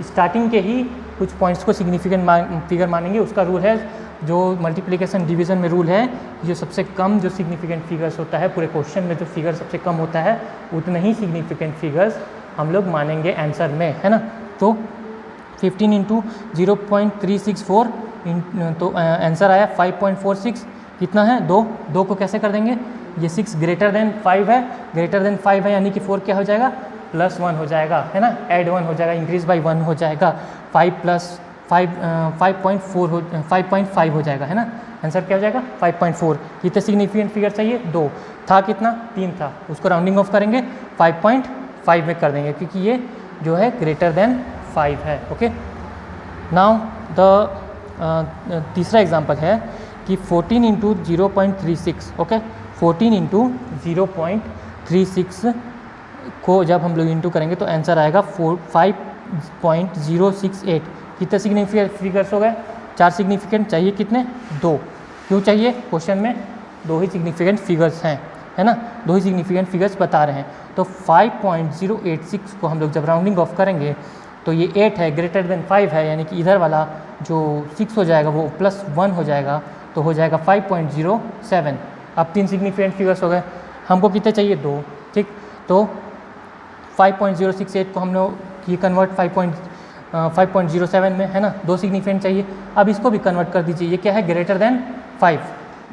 स्टार्टिंग के ही कुछ पॉइंट्स को सिग्निफिकेंट फिगर मानेंगे। उसका रूल है, जो मल्टीप्लिकेशन डिवीज़न में रूल है, जो सबसे कम जो सिग्निफिकेंट फिगर्स होता है पूरे क्वेश्चन में, जो फिगर सबसे कम होता है उतने ही सिग्निफिकेंट फिगर्स हम लोग मानेंगे आंसर में, है ना। तो 15 × 0.364 तो आंसर आया 5.46। कितना है? 2 को कैसे कर देंगे? ये 6 ग्रेटर देन 5 है, यानी कि 4 क्या हो जाएगा? +1 हो जाएगा, है ना, ऐड 1 हो जाएगा, इंक्रीज बाई 1 हो जाएगा, 5.5 हो जाएगा, है ना। आंसर क्या हो जाएगा? 5.4। कितने सिग्निफिकेंट फिगर चाहिए? 2 था, कितना? 3 था, उसको राउंडिंग ऑफ करेंगे 5.5 में कर देंगे, क्योंकि ये जो है ग्रेटर देन 5 है। ओके, नाउ द तीसरा एग्जांपल है कि 14 × 0.36। ओके, 14 × 0.36 को जब हम लोग इंटू करेंगे तो आंसर आएगा 5.068। कितने सिग्निफिकेंट फिगर्स हो गए? 4 सिग्निफिकेंट चाहिए, कितने? 2। क्यों चाहिए? क्वेश्चन में 2 ही सिग्निफिकेंट फिगर्स हैं, है ना, 2 ही सिग्निफिकेंट फिगर्स बता रहे हैं। तो 5.086 को हम लोग जब राउंडिंग ऑफ करेंगे तो ये 8 है ग्रेटर देन 5 है, यानी कि इधर वाला जो 6 हो जाएगा वो +1 हो जाएगा, तो हो जाएगा 5.07। अब 3 सिग्निफिकेंट फिगर्स हो गए, हमको कितने चाहिए 2, ठीक। तो 5.068 को हम लोग ये कन्वर्ट 5.07 में, है ना, 2 सिग्निफिकेंट चाहिए। अब इसको भी कन्वर्ट कर दीजिए, ये क्या है ग्रेटर देन 5,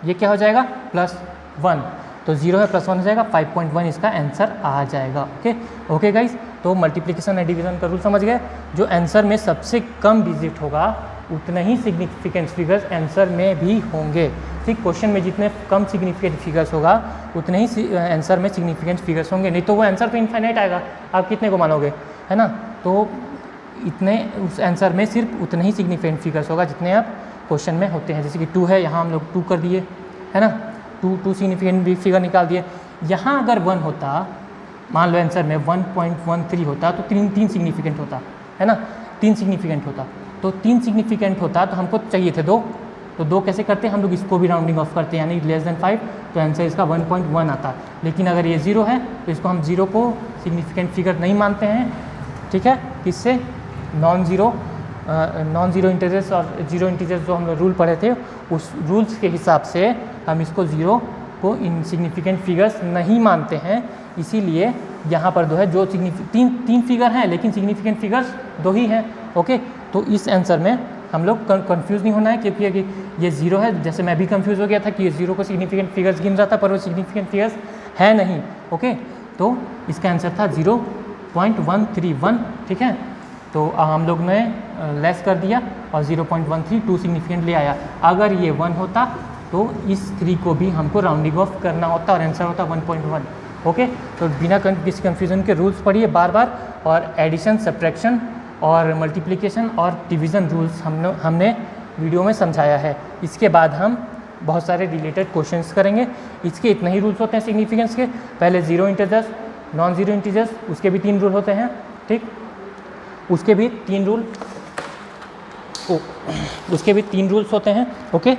ये क्या हो जाएगा +1, तो 0 है +1 हो जाएगा, 5.1 इसका आंसर आ जाएगा। ओके गाइस, तो मल्टीप्लिकेशन एंड डिवीजन का रूल समझ गए। जो आंसर में सबसे कम डिजिट होगा उतने ही सिग्निफिकेंट फिगर्स आंसर में भी होंगे, ठीक। क्वेश्चन में जितने कम सिग्निफिकेंट फिगर्स होगा उतने ही आंसर में सिग्निफिकेंट फिगर्स होंगे, नहीं तो वो आंसर तो इनफाइनाइट आएगा, आप कितने को मानोगे, है ना। तो इतने उस आंसर में सिर्फ उतने ही सिग्निफिकेंट फिगर्स होगा जितने आप क्वेश्चन में होते हैं। जैसे कि 2 है, यहाँ हम लोग 2 कर दिए, है ना, 2 सिग्निफिकेंट भी फिगर निकाल दिए। यहाँ अगर 1 होता, मान लो आंसर में 1.13 होता तो 3 सिग्निफिकेंट होता, है ना, 3 सिग्निफिकेंट होता, तो 3 सिग्निफिकेंट होता तो हमको चाहिए थे 2, तो 2 कैसे करते हैं हम लोग, इसको भी राउंडिंग ऑफ करते हैं, यानी <5, तो आंसर इसका 1.1 आता। लेकिन अगर ये 0 है तो इसको हम 0 को सिग्निफिकेंट फिगर नहीं मानते हैं, ठीक है। किससे, नॉन ज़ीरो इंटीजर्स और जीरो इंटीजर्स जो हम लोग रूल पढ़े थे उस रूल्स के हिसाब से हम इसको 0 को इनसिग्निफिकेंट फिगर्स नहीं मानते हैं, इसीलिए यहाँ पर 2 है। जो तीन फिगर हैं लेकिन सिग्निफिकेंट फिगर्स 2 ही हैं, ओके। तो इस आंसर में हम लोग कंफ्यूज नहीं होना है, क्योंकि ये 0 है, जैसे मैं भी कंफ्यूज हो गया था कि ये 0 को सिग्निफिकेंट फिगर्स गिन रहा था पर वो सिग्निफिकेंट फिगर्स है नहीं, ओके। तो इसका आंसर था 0.131, ठीक है। तो हम लोग ने लेस कर दिया और 0.132 सिग्निफिकेंट ले आया। अगर ये 1 होता तो इस 3 को भी हमको राउंडिंग ऑफ करना होता और आंसर होता 1.1, ओके। तो बिना किसी कन्फ्यूज़न के रूल्स पढ़िए बार बार, और एडिशन, सब्ट्रैक्शन और मल्टीप्लिकेशन और डिवीज़न रूल्स हमने वीडियो में समझाया है। इसके बाद हम बहुत सारे रिलेटेड क्वेश्चंस करेंगे। इसके इतने ही रूल्स होते हैं सिग्निफिकेंस के, पहले 0 इंटीजर्स, नॉन ज़ीरो इंटीजर्स, उसके भी 3 रूल होते हैं, ठीक। उसके भी 3 रूल्स होते हैं, ओके।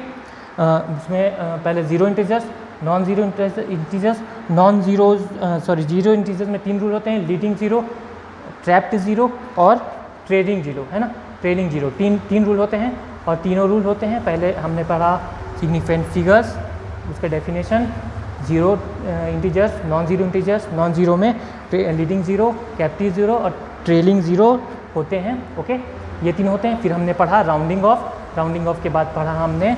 उसमें पहले 0 integers, non zero integers, zero integers में 3 रूल होते हैं, लीडिंग ज़ीरो, ट्रैप्ड ज़ीरो और ट्रेलिंग ज़ीरो, है ना, ट्रेलिंग ज़ीरो, 3 रूल होते हैं। और तीनों रूल होते हैं, पहले हमने पढ़ा सिग्निफिकेंट फिगर्स, उसके definition, 0 integers, non zero integers, non zero में लीडिंग ज़ीरो, कैप्टिव ज़ीरो और ट्रेलिंग ज़ीरो होते हैं, ओके। ये 3 होते हैं। फिर हमने पढ़ा राउंडिंग ऑफ के बाद पढ़ा हमने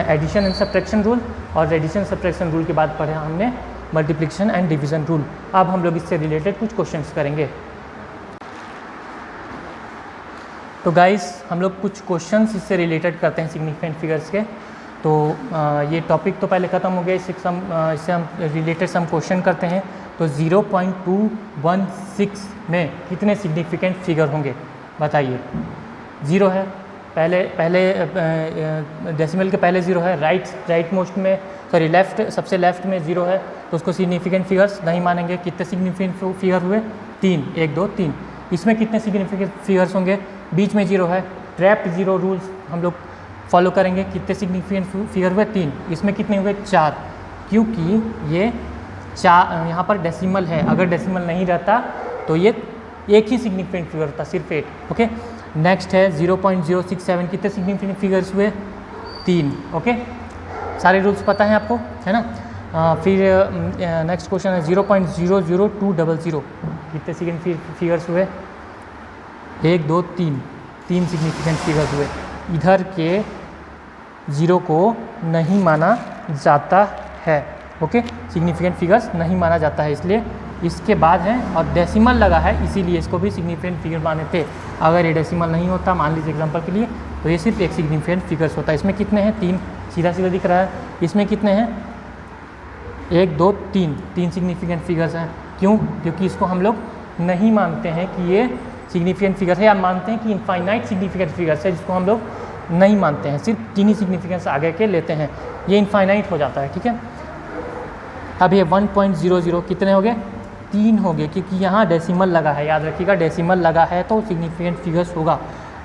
एडिशन एंड सब्ट्रैक्शन रूल, और एडिशन सब्ट्रैक्शन रूल के बाद पढ़ा हमने मल्टीप्लिकेशन एंड डिवीज़न रूल। अब हम लोग इससे रिलेटेड कुछ क्वेश्चंस करेंगे। तो गाइस हम लोग कुछ क्वेश्चंस इससे रिलेटेड करते हैं सिग्निफिकेंट फिगर्स के। तो ये टॉपिक तो पहले ख़त्म हो गया, इससे हम रिलेटेड सम क्वेश्चन करते हैं। तो 0.216 में कितने सिग्निफिकेंट फिगर होंगे बताइए। 0 है, पहले डेसिमल के पहले 0 है, राइट मोस्ट में सबसे लेफ्ट में 0 है, तो उसको सिग्निफिकेंट फिगर्स नहीं मानेंगे। कितने सिग्निफिकेंट फिगर हुए, 3, 1 2 3। इसमें कितने सिग्निफिकेंट फिगर्स होंगे, बीच में 0 है, ट्रैप्ड ज़ीरो रूल्स हम लोग फॉलो करेंगे। कितने सिग्निफिकेंट फिगर हुए, 3। इसमें कितने हुए, 4, क्योंकि ये 4 यहाँ पर डेसिमल है, अगर डेसिमल नहीं रहता तो ये एक ही सिग्निफिकेंट फिगर होता, सिर्फ 8, ओके। नेक्स्ट है 0.067, कितने सिग्निफिकेंट फिगर्स हुए, 3, ओके। सारे रूल्स पता हैं आपको, है ना। फिर नेक्स्ट क्वेश्चन है 0.00200, कितने सिग्निफिकेंट फिगर्स हुए, 1 2 3 सिग्निफिकेंट फिगर्स हुए। इधर के 0 को नहीं माना जाता है, ओके। सिग्निफिकेंट फिगर्स नहीं माना जाता है, इसलिए इसके बाद है, और डेसिमल लगा है इसीलिए इसको भी सिग्निफिकेंट फिगर माने थे। अगर ये डेसिमल नहीं होता, मान लीजिए एग्जांपल के लिए, तो ये सिर्फ एक सिग्निफिकेंट फिगर्स होता है। इसमें कितने हैं, 3, सीधा सीधा दिख रहा है। इसमें कितने हैं, 1 2 3 सिग्निफिकेंट फिगर्स हैं। क्यों, क्योंकि इसको हम लोग नहीं मानते हैं कि ये सिग्निफिकेंट फिगर है, या मानते हैं कि इनफाइनाइट सिग्निफिकेंट फिगर्स है, जिसको हम लोग नहीं मानते हैं, सिर्फ 3 ही सिग्निफिकेंस आगे के लेते हैं, ये इनफाइनाइट हो जाता है, ठीक है। अब ये 1.00 कितने हो गए, 3 हो गए, क्योंकि यहाँ डेसिमल लगा है, याद रखिएगा डेसिमल लगा है तो सिग्निफिकेंट फिगर्स होगा।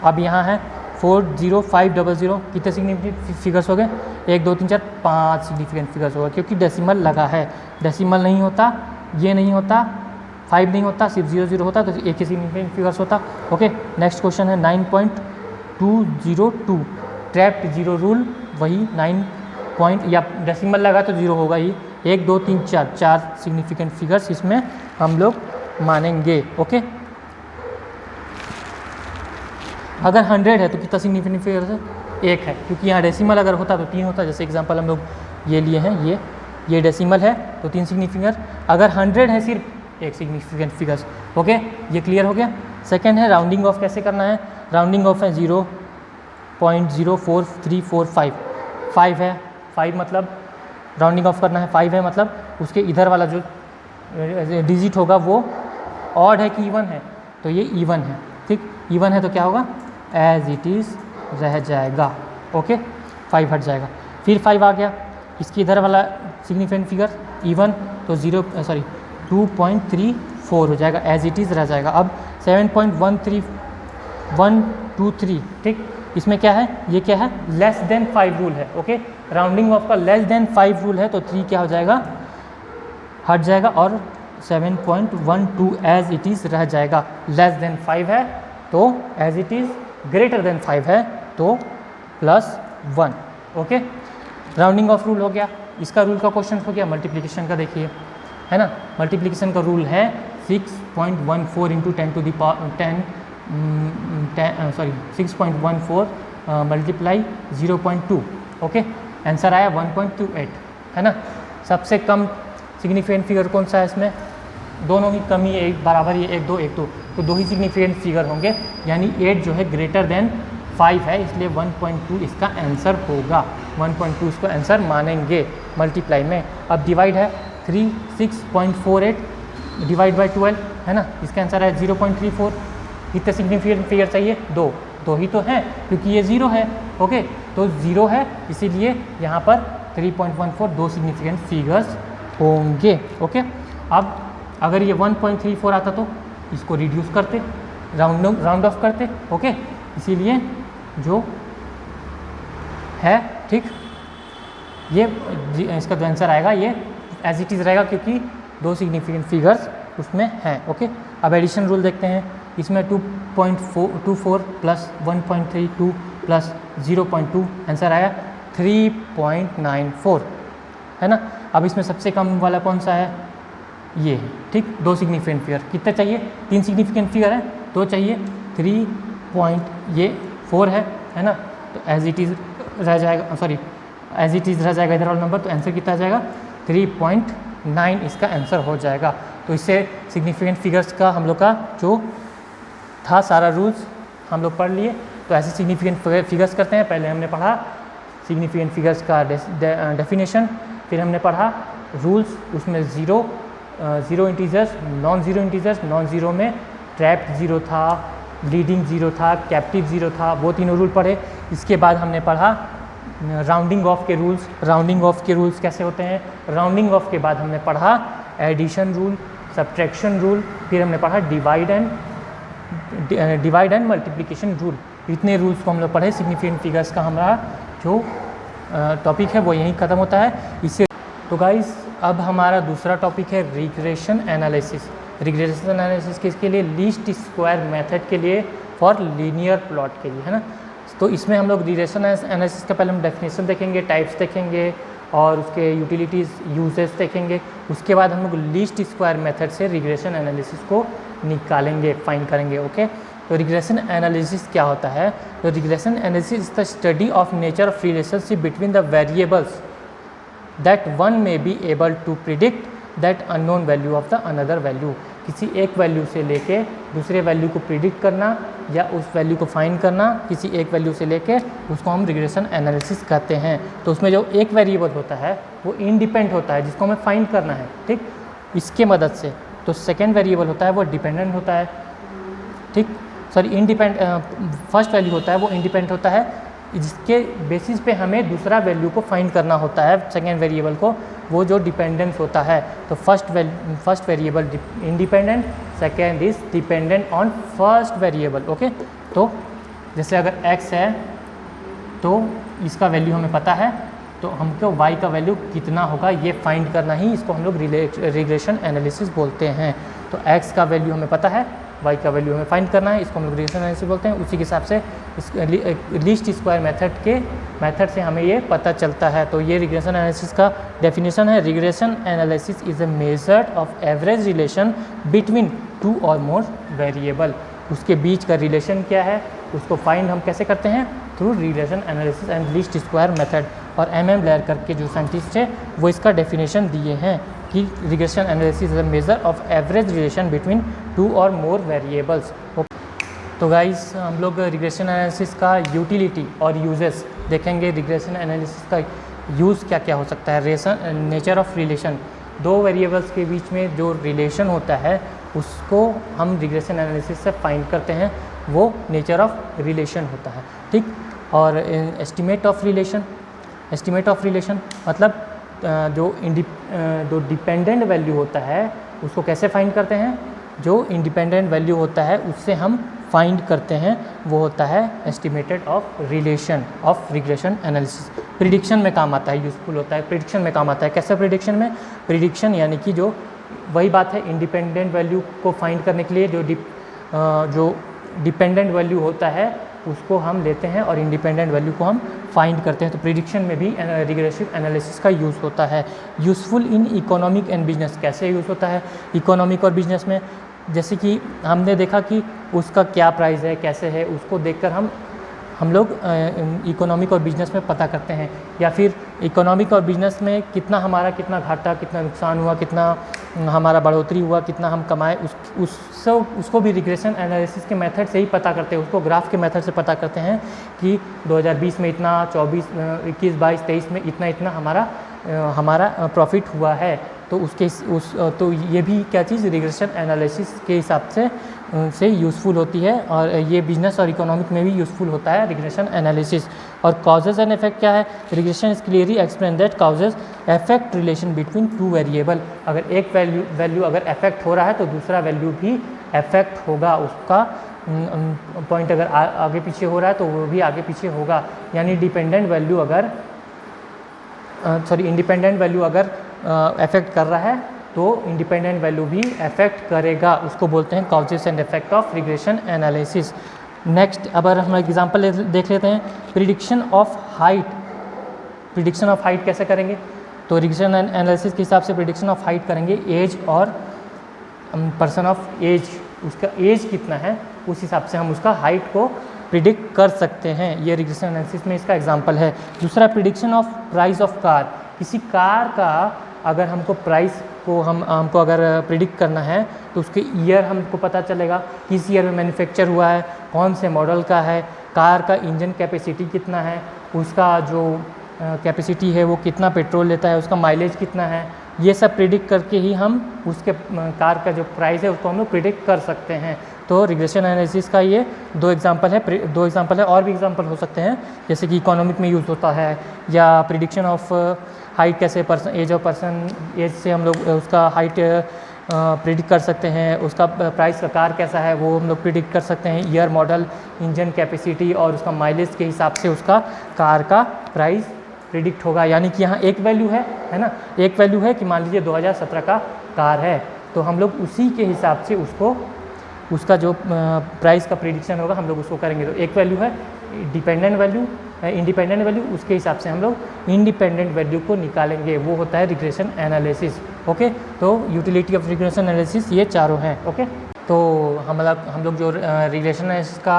अब यहाँ है 40500 कितने सिग्निफिकेंट फिगर्स हो गए? 1 2 3 4 5 सिग्निफिकेंट फिगर्स होगा, क्योंकि डेसिमल लगा है। डेसिमल नहीं होता, ये नहीं होता, 5 नहीं होता, सिर्फ 00 होता, तो एक ही सिग्निफिकेंट फिगर्स होता। ओके, नेक्स्ट क्वेश्चन है 9.202 ट्रैप्ड जीरो रूल। वही 9 पॉइंट या डेसिमल लगा तो 0 होगा ही। 1 2 3 4 4 सिग्निफिकेंट फिगर्स इसमें हम लोग मानेंगे। ओके, अगर 100 है तो कितना सिग्निफिकेंट फिगर्स है? 1 है, क्योंकि यहाँ डेसिमल अगर होता तो 3 होता। जैसे एग्जांपल हम लोग ये लिए हैं, ये डेसिमल है तो 3 सिग्निफिकेंट। अगर 100 है सिर्फ 1 सिग्निफिकेंट फिगर्स। ओके, ये क्लियर हो गया। सेकेंड है राउंडिंग ऑफ कैसे करना है। राउंडिंग ऑफ है 0.04345 5 है, 5 मतलब राउंडिंग ऑफ करना है, 5 है मतलब उसके इधर वाला जो डिजिट होगा वो ऑड है कि इवन है, तो ये इवन है। ठीक, इवन है तो क्या होगा? एज इट इज़ रह जाएगा। ओके, 5 हट जाएगा। फिर 5 आ गया, इसके इधर वाला सिग्निफिकेंट फिगर इवन, तो 2.34 हो जाएगा, एज इट इज़ रह जाएगा। अब 7.13123, ठीक, इसमें क्या है? ये क्या है? लेस देन 5 रूल है। ओके, राउंडिंग ऑफ का लेस देन 5 रूल है, तो 3 क्या हो जाएगा? हट जाएगा, और 7.12 एज इट इज़ रह जाएगा। लेस देन 5 है तो as it is, greater than 5 है तो +1। ओके, राउंडिंग ऑफ रूल हो गया। इसका रूल का क्वेश्चन हो गया मल्टीप्लिकेशन का, देखिए है ना। मल्टीप्लिकेशन का रूल है 6.14 इंटू 6.14 मल्टीप्लाई 0.2। ओके, आंसर आया 1.28, है ना। सबसे कम सिग्निफिकेंट फिगर कौन सा है इसमें? दोनों ही कम ही, एक बराबर ही, 1 2 1 2, तो 2 ही सिग्निफिकेंट फिगर होंगे, यानी 8 जो है ग्रेटर देन 5 है, इसलिए 1.2 इसका आंसर होगा। 1.2 इसको आंसर मानेंगे मल्टीप्लाई में। अब डिवाइड है 36.48 डिवाइड बाई 12, है ना, इसका आंसर है 0.34। कितने सिग्निफिकेंट फिगर चाहिए? 2 ही तो हैं, क्योंकि ये 0 है। ओके, तो 0 है, इसीलिए यहाँ पर 3.14 2 सिग्निफिकेंट फिगर्स होंगे। ओके, अब अगर ये 1.34 आता तो इसको रिड्यूस करते, राउंड ऑफ करते। ओके, इसीलिए जो है, ठीक, ये इसका जो आंसर आएगा ये एज इट इज़ रहेगा, क्योंकि 2 सिग्निफिकेंट फिगर्स उसमें हैं। ओके, अब एडिशन रूल देखते हैं। इसमें 2.24 प्लस 1.32 प्लस 0.2 आंसर आया 3.94, है ना। अब इसमें सबसे कम वाला कौन सा है? ये है, ठीक। 2 सिग्निफिकेंट फिगर कितने चाहिए? 3 सिग्निफिकेंट फिगर है, 2 चाहिए। 3.4 है ना, तो एज इट इज़ रह जाएगा, सॉरी एज इट इज़ रह जाएगा इधर वाला नंबर, तो आंसर कितना आ जाएगा? 3.9 इसका आंसर हो जाएगा। तो इससे सिग्निफिकेंट फिगर्स का हम लोग का जो था सारा रूल्स हम लोग पढ़ लिए। तो ऐसे सिग्निफिकेंट फिगर्स करते हैं। पहले हमने पढ़ा सिग्निफिकेंट फिगर्स का डेफिनेशन, फिर हमने पढ़ा रूल्स, उसमें ज़ीरो इंटीजर्स, नॉन ज़ीरो में ट्रैप्ड ज़ीरो था, लीडिंग ज़ीरो था, कैप्टिव ज़ीरो था, वो तीनों रूल पढ़े। इसके बाद हमने पढ़ा राउंडिंग ऑफ के रूल्स। राउंडिंग ऑफ के रूल्स कैसे होते हैं? राउंडिंग ऑफ के बाद हमने पढ़ा एडिशन रूल, सब्ट्रैक्शन रूल, फिर हमने पढ़ा डिवाइड एंड मल्टीप्लिकेशन रूल। इतने रूल्स को हम लोग पढ़े। सिग्निफिकेंट फिगर्स का हमारा जो टॉपिक है वो यहीं ख़त्म होता है। इससे तो गाइस अब हमारा दूसरा टॉपिक है रिग्रेशन एनालिसिस। रिग्रेशन एनालिसिस किसके लिए? लीस्ट स्क्वायर मेथड के लिए, फॉर लीनियर प्लॉट के लिए, है ना। तो इसमें हम लोग रिग्रेशन एनालिसिस का पहले हम डेफिनेशन देखेंगे, टाइप्स देखेंगे और उसके यूटिलिटीज़ यूजेस देखेंगे। उसके बाद हम लोग लीस्ट स्क्वायर मेथड से रिग्रेशन एनालिसिस को निकालेंगे, फाइंड करेंगे। ओके, तो रिग्रेशन एनालिसिस क्या होता है? तो regression analysis is the study of nature of relationship between the variables that one may be able to predict that unknown value of the another value. किसी एक वैल्यू से लेके दूसरे वैल्यू को प्रिडिक्ट करना या उस वैल्यू को फाइंड करना, किसी एक वैल्यू से लेके, उसको हम रिग्रेशन एनालिसिस कहते हैं। तो उसमें जो एक वेरिएबल होता है वो इंडिपेंडेंट होता है, जिसको हमें फाइंड करना है, ठीक, इसके मदद से। तो सेकेंड वेरिएबल होता है वो डिपेंडेंट होता है, ठीक, सॉरी फर्स्ट वैल्यू होता है वो इंडिपेंडेंट होता है, जिसके बेसिस पे हमें दूसरा वैल्यू को फाइंड करना होता है, सेकेंड वेरिएबल को, वो जो डिपेंडेंस होता है। तो first variable independent, second is dependent on first variable. Okay, तो जैसे अगर x है तो इसका वैल्यू हमें पता है, तो हमको y का वैल्यू कितना होगा ये फाइंड करना ही इसको हम लोग रिग्रेशन एनालिसिस बोलते हैं। तो x का वैल्यू हमें पता है, y का वैल्यू हमें फाइंड करना है, इसको हम लोग रिग्रेशन एनालिसिस बोलते हैं। उसी के हिसाब से इस लीस्ट स्क्वायर मेथड से हमें ये पता चलता है। तो ये रिग्रेशन एनालिसिस का डेफिनेशन है। Regression analysis is a measure of average relation between two और मोर वेरिएबल। उसके बीच का रिलेशन क्या है उसको फाइंड हम कैसे करते हैं, through relation analysis and least square method. और ब्लेयर करके जो साइंटिस्ट है वो इसका डेफिनेशन दिए हैं कि regression analysis is a measure of average relation between two और मोर वेरिएबल्स। तो गाइस हम लोग रिग्रेशन एनालिसिस का यूटिलिटी और यूजेस देखेंगे। रिग्रेशन एनालिसिस का यूज़ क्या क्या हो सकता है। नेचर ऑफ रिलेशन, दो वेरिएबल्स के बीच में जो रिलेशन होता है उसको हम रिग्रेशन एनालिसिस से फाइंड करते हैं, वो नेचर ऑफ रिलेशन होता है, ठीक। और एस्टिमेट ऑफ रिलेशन मतलब जो डिपेंडेंट वैल्यू होता है उसको कैसे फाइंड करते हैं, जो इंडिपेंडेंट वैल्यू होता है उससे हम फाइंड करते हैं, वो होता है estimated of relation of regression analysis. Prediction में काम आता है, यूज़फुल होता है, प्रिडिक्शन में काम आता है। कैसे प्रिडिक्शन में, प्रिडिक्शन यानी कि जो वही बात है, इंडिपेंडेंट वैल्यू को फाइंड करने के लिए जो डिपेंडेंट वैल्यू होता है उसको हम लेते हैं और इंडिपेंडेंट वैल्यू को हम फाइंड करते हैं। तो प्रिडिक्शन में भी रिग्रेसिव एनालिसिस का यूज़ होता है। Useful in economic and business, कैसे यूज़ होता है इकोनॉमिक और बिजनेस में, जैसे कि हमने देखा कि उसका क्या प्राइस है, कैसे है, उसको देखकर हम लोग इकोनॉमिक और बिजनेस में पता करते हैं। या फिर इकोनॉमिक और बिजनेस में कितना घाटा, कितना नुकसान हुआ, कितना हमारा बढ़ोतरी हुआ, कितना हम कमाए, उसको भी रिग्रेशन एनालिसिस के मेथड से ही पता करते हैं। उसको ग्राफ के मेथड से पता करते हैं कि 2020 में इतना, 24, 21, 22, 23 में इतना हमारा प्रॉफिट हुआ है। तो तो ये भी क्या चीज़ रिग्रेशन एनालिसिस के हिसाब से यूज़फुल होती है। और ये बिजनेस और इकोनॉमिक में भी यूज़फुल होता है रिग्रेशन एनालिसिस। और कॉजेज़ एंड इफेक्ट क्या है, regression is clearly explain that causes affect relation between two variable. अगर एक वैल्यू अगर अफेक्ट हो रहा है तो दूसरा वैल्यू भी अफेक्ट होगा, उसका पॉइंट अगर आगे पीछे हो रहा है तो वो भी आगे पीछे होगा। यानी इंडिपेंडेंट वैल्यू अगर अफेक्ट कर रहा है तो इंडिपेंडेंट वैल्यू भी अफेक्ट करेगा, उसको बोलते हैं causes and effect of regression analysis. Next अगर हम एग्जांपल देख लेते हैं, प्रिडिक्शन ऑफ हाइट कैसे करेंगे। तो रिग्रेशन एनालिसिस के हिसाब से प्रिडिक्शन ऑफ हाइट करेंगे, एज और पर्सन ऑफ एज, उसका एज कितना है उस हिसाब से हम उसका हाइट को प्रिडिक्ट कर सकते हैं। ये रिग्रेशन एनालिसिस में इसका एग्जांपल है। दूसरा prediction of price of car, किसी कार का अगर हमको प्राइस को हमको अगर प्रिडिक्ट करना है तो उसके ईयर हमको पता चलेगा, किस ईयर में मैन्युफैक्चर हुआ है, कौन से मॉडल का है, कार का इंजन कैपेसिटी कितना है, उसका जो कैपेसिटी है वो कितना पेट्रोल लेता है, उसका माइलेज कितना है, ये सब प्रिडिक्ट करके ही हम उसके कार का जो प्राइस है उसको हम लोग प्रिडिक्ट कर सकते हैं। तो रिग्रेशन एनालिसिस का ये दो एग्जांपल है। और भी एग्जांपल हो सकते हैं, जैसे कि इकोनॉमिक में यूज़ होता है, या प्रिडिक्शन ऑफ हाइट कैसे एज से हम लोग उसका हाइट प्रिडिक्ट कर सकते हैं, उसका प्राइस का कार कैसा है वो हम लोग प्रिडिक्ट कर सकते हैं, ईयर, मॉडल, इंजन कैपेसिटी और उसका माइलेज के हिसाब से उसका कार का प्राइस प्रिडिक्ट होगा। यानी कि यहाँ एक वैल्यू है ना, एक वैल्यू है कि मान लीजिए 2017 का कार है, तो हम लोग उसी के हिसाब से उसका जो प्राइस का प्रिडिक्शन होगा हम लोग उसको करेंगे। तो एक वैल्यू है इंडिपेंडेंट वैल्यू, उसके हिसाब से हम लोग इंडिपेंडेंट वैल्यू को निकालेंगे, वो होता है रिग्रेशन एनालिसिस। ओके, तो यूटिलिटी ऑफ रिग्रेशन एनालिसिस ये चारों हैं। ओके, तो हम लोग जो रिग्रेशन एनालिसिस का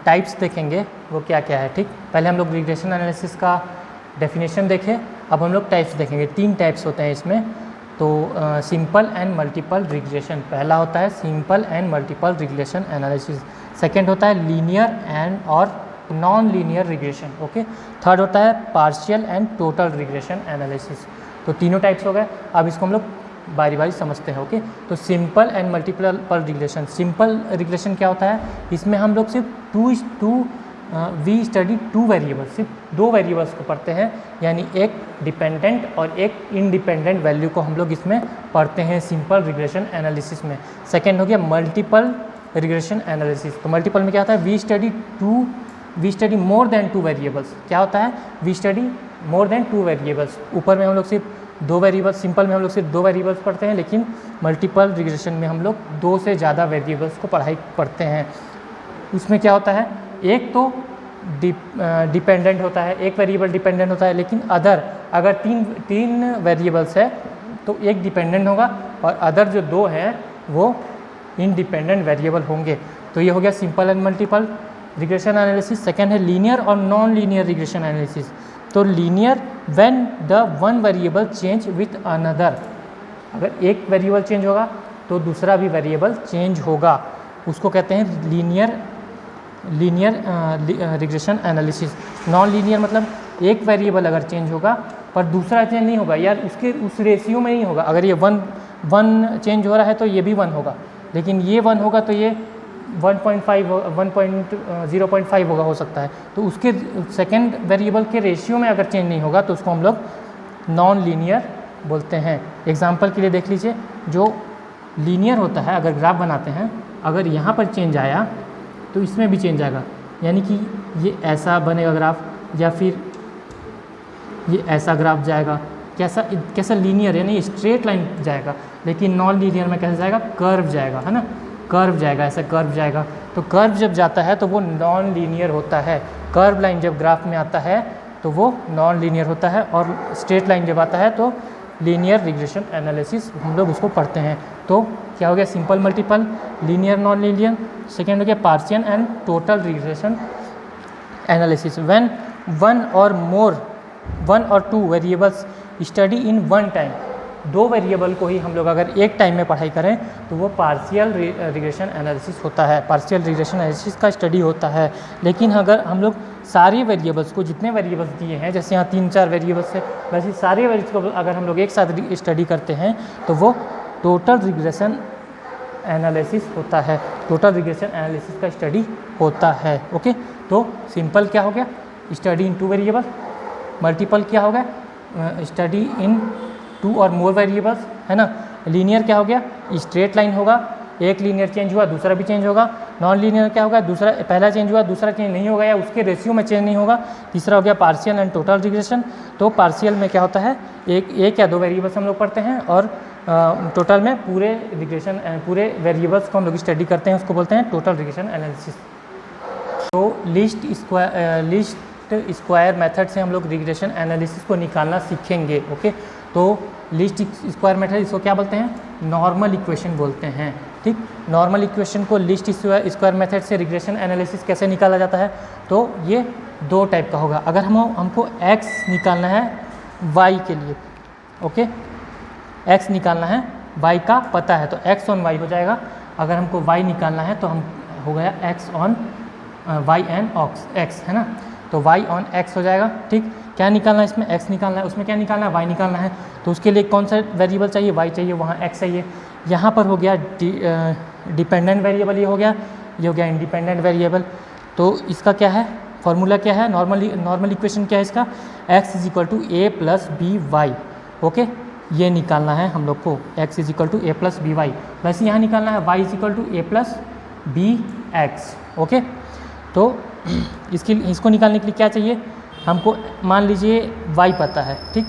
टाइप्स देखेंगे वो क्या क्या है, ठीक। पहले हम लोग रिग्रेशन एनालिसिस का डेफिनेशन देखें, अब हम लोग टाइप्स देखेंगे। 3 टाइप्स होते हैं इसमें। तो सिंपल एंड मल्टीपल रिग्रेशन, पहला होता है simple and multiple regression analysis. Second होता है लीनियर एंड और non linear regression. Okay, third होता है partial and total regression analysis. तो तीनों टाइप्स हो गए। अब इसको हम लोग बारी बारी समझते हैं। ओके, तो simple and multiple regression. Simple regression क्या होता है, इसमें हम लोग सिर्फ वी स्टडी 2 वेरिएबल्स, सिर्फ 2 वेरिएबल्स को पढ़ते हैं, यानी एक डिपेंडेंट और एक इंडिपेंडेंट वैल्यू को हम लोग इसमें पढ़ते हैं सिंपल रिग्रेशन एनालिसिस में। सेकेंड हो गया मल्टीपल रिग्रेशन एनालिसिस। तो मल्टीपल में क्या होता है, we study more than 2 variables. क्या होता है, we study more than 2 variables. ऊपर में हम लोग सिर्फ 2 वेरिएबल्स, सिंपल में हम लोग सिर्फ 2 वेरिएबल्स पढ़ते हैं, लेकिन मल्टीपल रिग्रेशन में हम लोग 2 से ज़्यादा वेरिएबल्स को पढ़ते हैं। उसमें क्या होता है, एक तो डिपेंडेंट होता है, एक वेरिएबल डिपेंडेंट होता है, लेकिन अगर तीन वेरिएबल्स है तो एक डिपेंडेंट होगा और अदर जो 2 हैं वो इंडिपेंडेंट वेरिएबल होंगे। तो ये हो गया simple and multiple regression analysis. Second है लीनियर और नॉन लीनियर रिग्रेशन एनालिसिस। तो linear when the one variable change with another, अगर एक वेरिएबल चेंज होगा तो दूसरा भी वेरिएबल चेंज होगा, उसको कहते हैं linear regression analysis. Non linear मतलब एक वेरिएबल अगर चेंज होगा पर दूसरा चेंज नहीं होगा, यार उसके उस रेशियो में नहीं होगा। अगर ये वन चेंज हो रहा है तो ये भी 1 होगा, लेकिन ये 1 होगा तो ये 0.5 होगा, हो सकता है। तो उसके सेकेंड वेरिएबल के रेशियो में अगर चेंज नहीं होगा तो उसको हम लोग नॉन लीनियर बोलते हैं। एग्जाम्पल के लिए देख लीजिए, जो लीनियर होता है, अगर ग्राफ बनाते हैं, अगर यहाँ पर चेंज आया तो इसमें भी चेंज आएगा, यानी कि ये ऐसा बनेगा ग्राफ, या फिर ये ऐसा ग्राफ जाएगा। कैसा लीनियर है, नहीं स्ट्रेट लाइन जाएगा, लेकिन नॉन लीनियर में कैसे जाएगा, कर्व जाएगा, है ना, कर्व जाएगा, ऐसा कर्व जाएगा। तो कर्व जब जाता है तो वो नॉन लीनियर होता है। कर्व लाइन जब ग्राफ में आता है तो वो नॉन लीनियर होता है, और स्ट्रेट लाइन जब आता है तो लीनियर रिग्रेशन एनालिसिस हम लोग उसको पढ़ते हैं। तो क्या हो गया, simple multiple, linear non linear. Second हो गया partial and total regression analysis. When one और two variables study in one time, 2 variable को ही हम लोग अगर एक टाइम में पढ़ाई करें तो वो पार्शियल रिग्रेशन एनालिसिस होता है, पार्शियल रिग्रेशन एनालिसिस का स्टडी होता है। लेकिन अगर हम लोग सारे वेरिएबल्स को, जितने वेरिएबल्स दिए हैं, जैसे यहाँ 3-4 वेरिएबल्स है, वैसे सारे वेरिएबल्स को अगर हम लोग एक साथ स्टडी करते हैं तो वो टोटल रिग्रेशन एनालिसिस होता है, टोटल रिग्रेशन एनालिसिस का स्टडी होता है। ओके, तो सिंपल क्या हो गया, स्टडी इन 2 वेरिएबल। मल्टीपल क्या हो गया, स्टडी इन 2 और मोर वेरिएबल्स, है ना। लीनियर क्या हो गया, स्ट्रेट लाइन होगा, एक लीनियर चेंज हुआ दूसरा भी चेंज होगा। नॉन लीनियर क्या होगा, पहला चेंज हुआ दूसरा चेंज नहीं होगा, या उसके रेशियो में चेंज नहीं होगा। तीसरा हो गया पार्शियल एंड टोटल रिग्रेशन। तो पार्शियल में क्या होता है, एक या 2 वेरिएबल्स हम लोग पढ़ते हैं, और टोटल में पूरे वेरिएबल्स को हम लोग स्टडी करते हैं, उसको बोलते हैं टोटल रिग्रेशन एनालिसिस। तो लीस्ट स्क्वायर मेथड से हम लोग रिग्रेशन एनालिसिस को निकालना सीखेंगे। ओके, तो लीस्ट स्क्वायर मेथड, इसको क्या बोलते हैं, नॉर्मल इक्वेशन बोलते हैं। ठीक, नॉर्मल इक्वेशन को लीस्ट स्क्वायर मेथड से रिग्रेशन एनालिसिस कैसे निकाला जाता है, तो ये 2 टाइप का होगा। अगर हमको x निकालना है y के लिए, ओके, x निकालना है, y का पता है तो x ऑन y हो जाएगा। अगर हमको y निकालना है तो हम हो गया x on y and x, है ना, तो y ऑन x हो जाएगा। ठीक, क्या निकालना है इसमें, x निकालना है, उसमें क्या निकालना है, y निकालना है। तो उसके लिए कौन सा वेरिएबल चाहिए, y चाहिए, वहाँ x चाहिए। यहाँ पर हो गया डिपेंडेंट वेरिएबल, ये हो गया इंडिपेंडेंट वेरिएबल। तो इसका क्या है, फॉर्मूला क्या है, नॉर्मल इक्वेशन क्या है इसका, x is equal to a plus b y. Okay, ये निकालना है हम लोग को, x is equal to a plus b y. वैसे यहाँ निकालना है y is equal to a plus b x. Okay, तो इसको निकालने के लिए क्या चाहिए हमको, मान लीजिए y पता है, ठीक,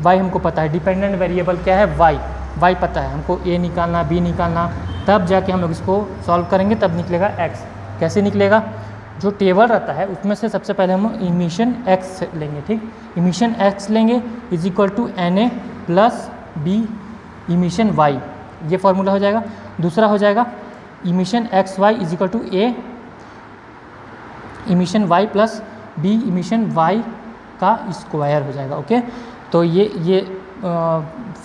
y हमको पता है, डिपेंडेंट वेरिएबल क्या है, y पता है, हमको a निकालना, b निकालना, तब जाके हम लोग इसको सॉल्व करेंगे, तब निकलेगा x। कैसे निकलेगा, जो टेबल रहता है उसमें से सबसे पहले हम इमिशन x लेंगे। ठीक, इमिशन x लेंगे is equal to na plus b summation y, ये फॉर्मूला हो जाएगा। दूसरा हो जाएगा summation x y is equal to a summation y plus b summation y का स्क्वायर हो जाएगा। ओके, तो ये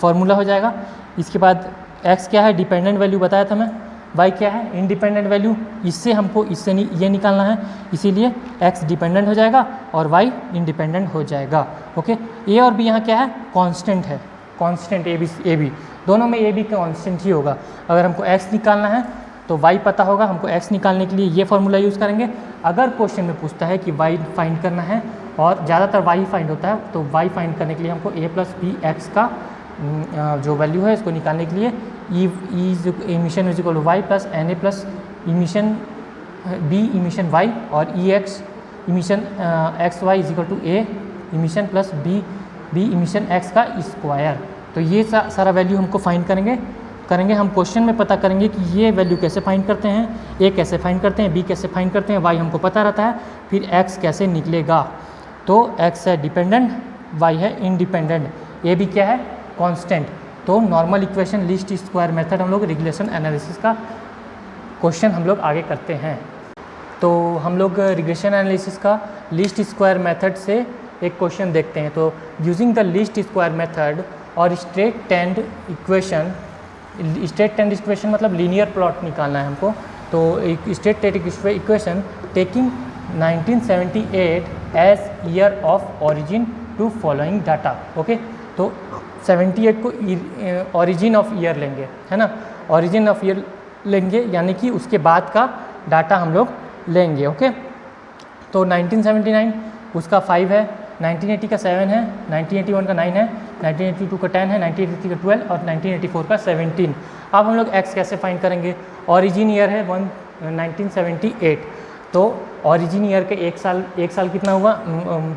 फॉर्मूला हो जाएगा। इसके बाद x क्या है, डिपेंडेंट वैल्यू बताया था मैं, y क्या है, इंडिपेंडेंट वैल्यू। इससे हमको ये निकालना है, इसीलिए x डिपेंडेंट हो जाएगा और y इंडिपेंडेंट हो जाएगा। ओके, a और b यहाँ क्या है, कांस्टेंट है, कांस्टेंट ए बी दोनों में ए बी कांस्टेंट ही होगा। अगर हमको x निकालना है तो y पता होगा, हमको x निकालने के लिए ये फॉर्मूला यूज़ करेंगे। अगर क्वेश्चन में पूछता है कि y फाइंड करना है, और ज़्यादातर y फाइंड होता है, तो y फाइंड करने के लिए हमको a प्लस बी एक्स का जो वैल्यू है इसको निकालने के लिए summation is equal to y plus na plus summation b summation y और ई x summation x y is equal to a summation plus b summation x का स्क्वायर। तो ये सारा वैल्यू हमको फाइंड करेंगे हम क्वेश्चन में पता करेंगे कि ये वैल्यू कैसे फाइंड करते हैं, ए कैसे फाइंड करते हैं, बी कैसे फाइंड करते हैं, वाई हमको पता रहता है, फिर एक्स कैसे निकलेगा। तो एक्स है डिपेंडेंट, वाई है इंडिपेंडेंट, ए भी क्या है कांस्टेंट। तो normal equation least square method हम लोग रिग्रेशन एनालिसिस का क्वेश्चन हम लोग आगे करते हैं। तो हम लोग रिग्रेशन एनालिसिस का लीस्ट स्क्वायर मेथड से एक क्वेश्चन देखते हैं। तो using the least square method और straight trend equation, straight trend equation मतलब लीनियर प्लॉट निकालना है हमको। तो एक straight trend equation taking 1978 as year of origin to following data. Okay, तो 78 को ओरिजिन ऑफ ईयर लेंगे, है ना, ओरिजिन ऑफ ईयर लेंगे, यानी कि उसके बाद का डाटा हम लोग लेंगे। ओके, तो 1979 उसका 5 है, 1980 का 7 है, 1981 का 9 है, 1982 का 10 है, 1983 का 12 और 1984 का 17। अब हम लोग x कैसे फाइंड करेंगे? ओरिजिन ईयर है 1978, तो ओरिजिन ईयर के एक साल कितना हुआ?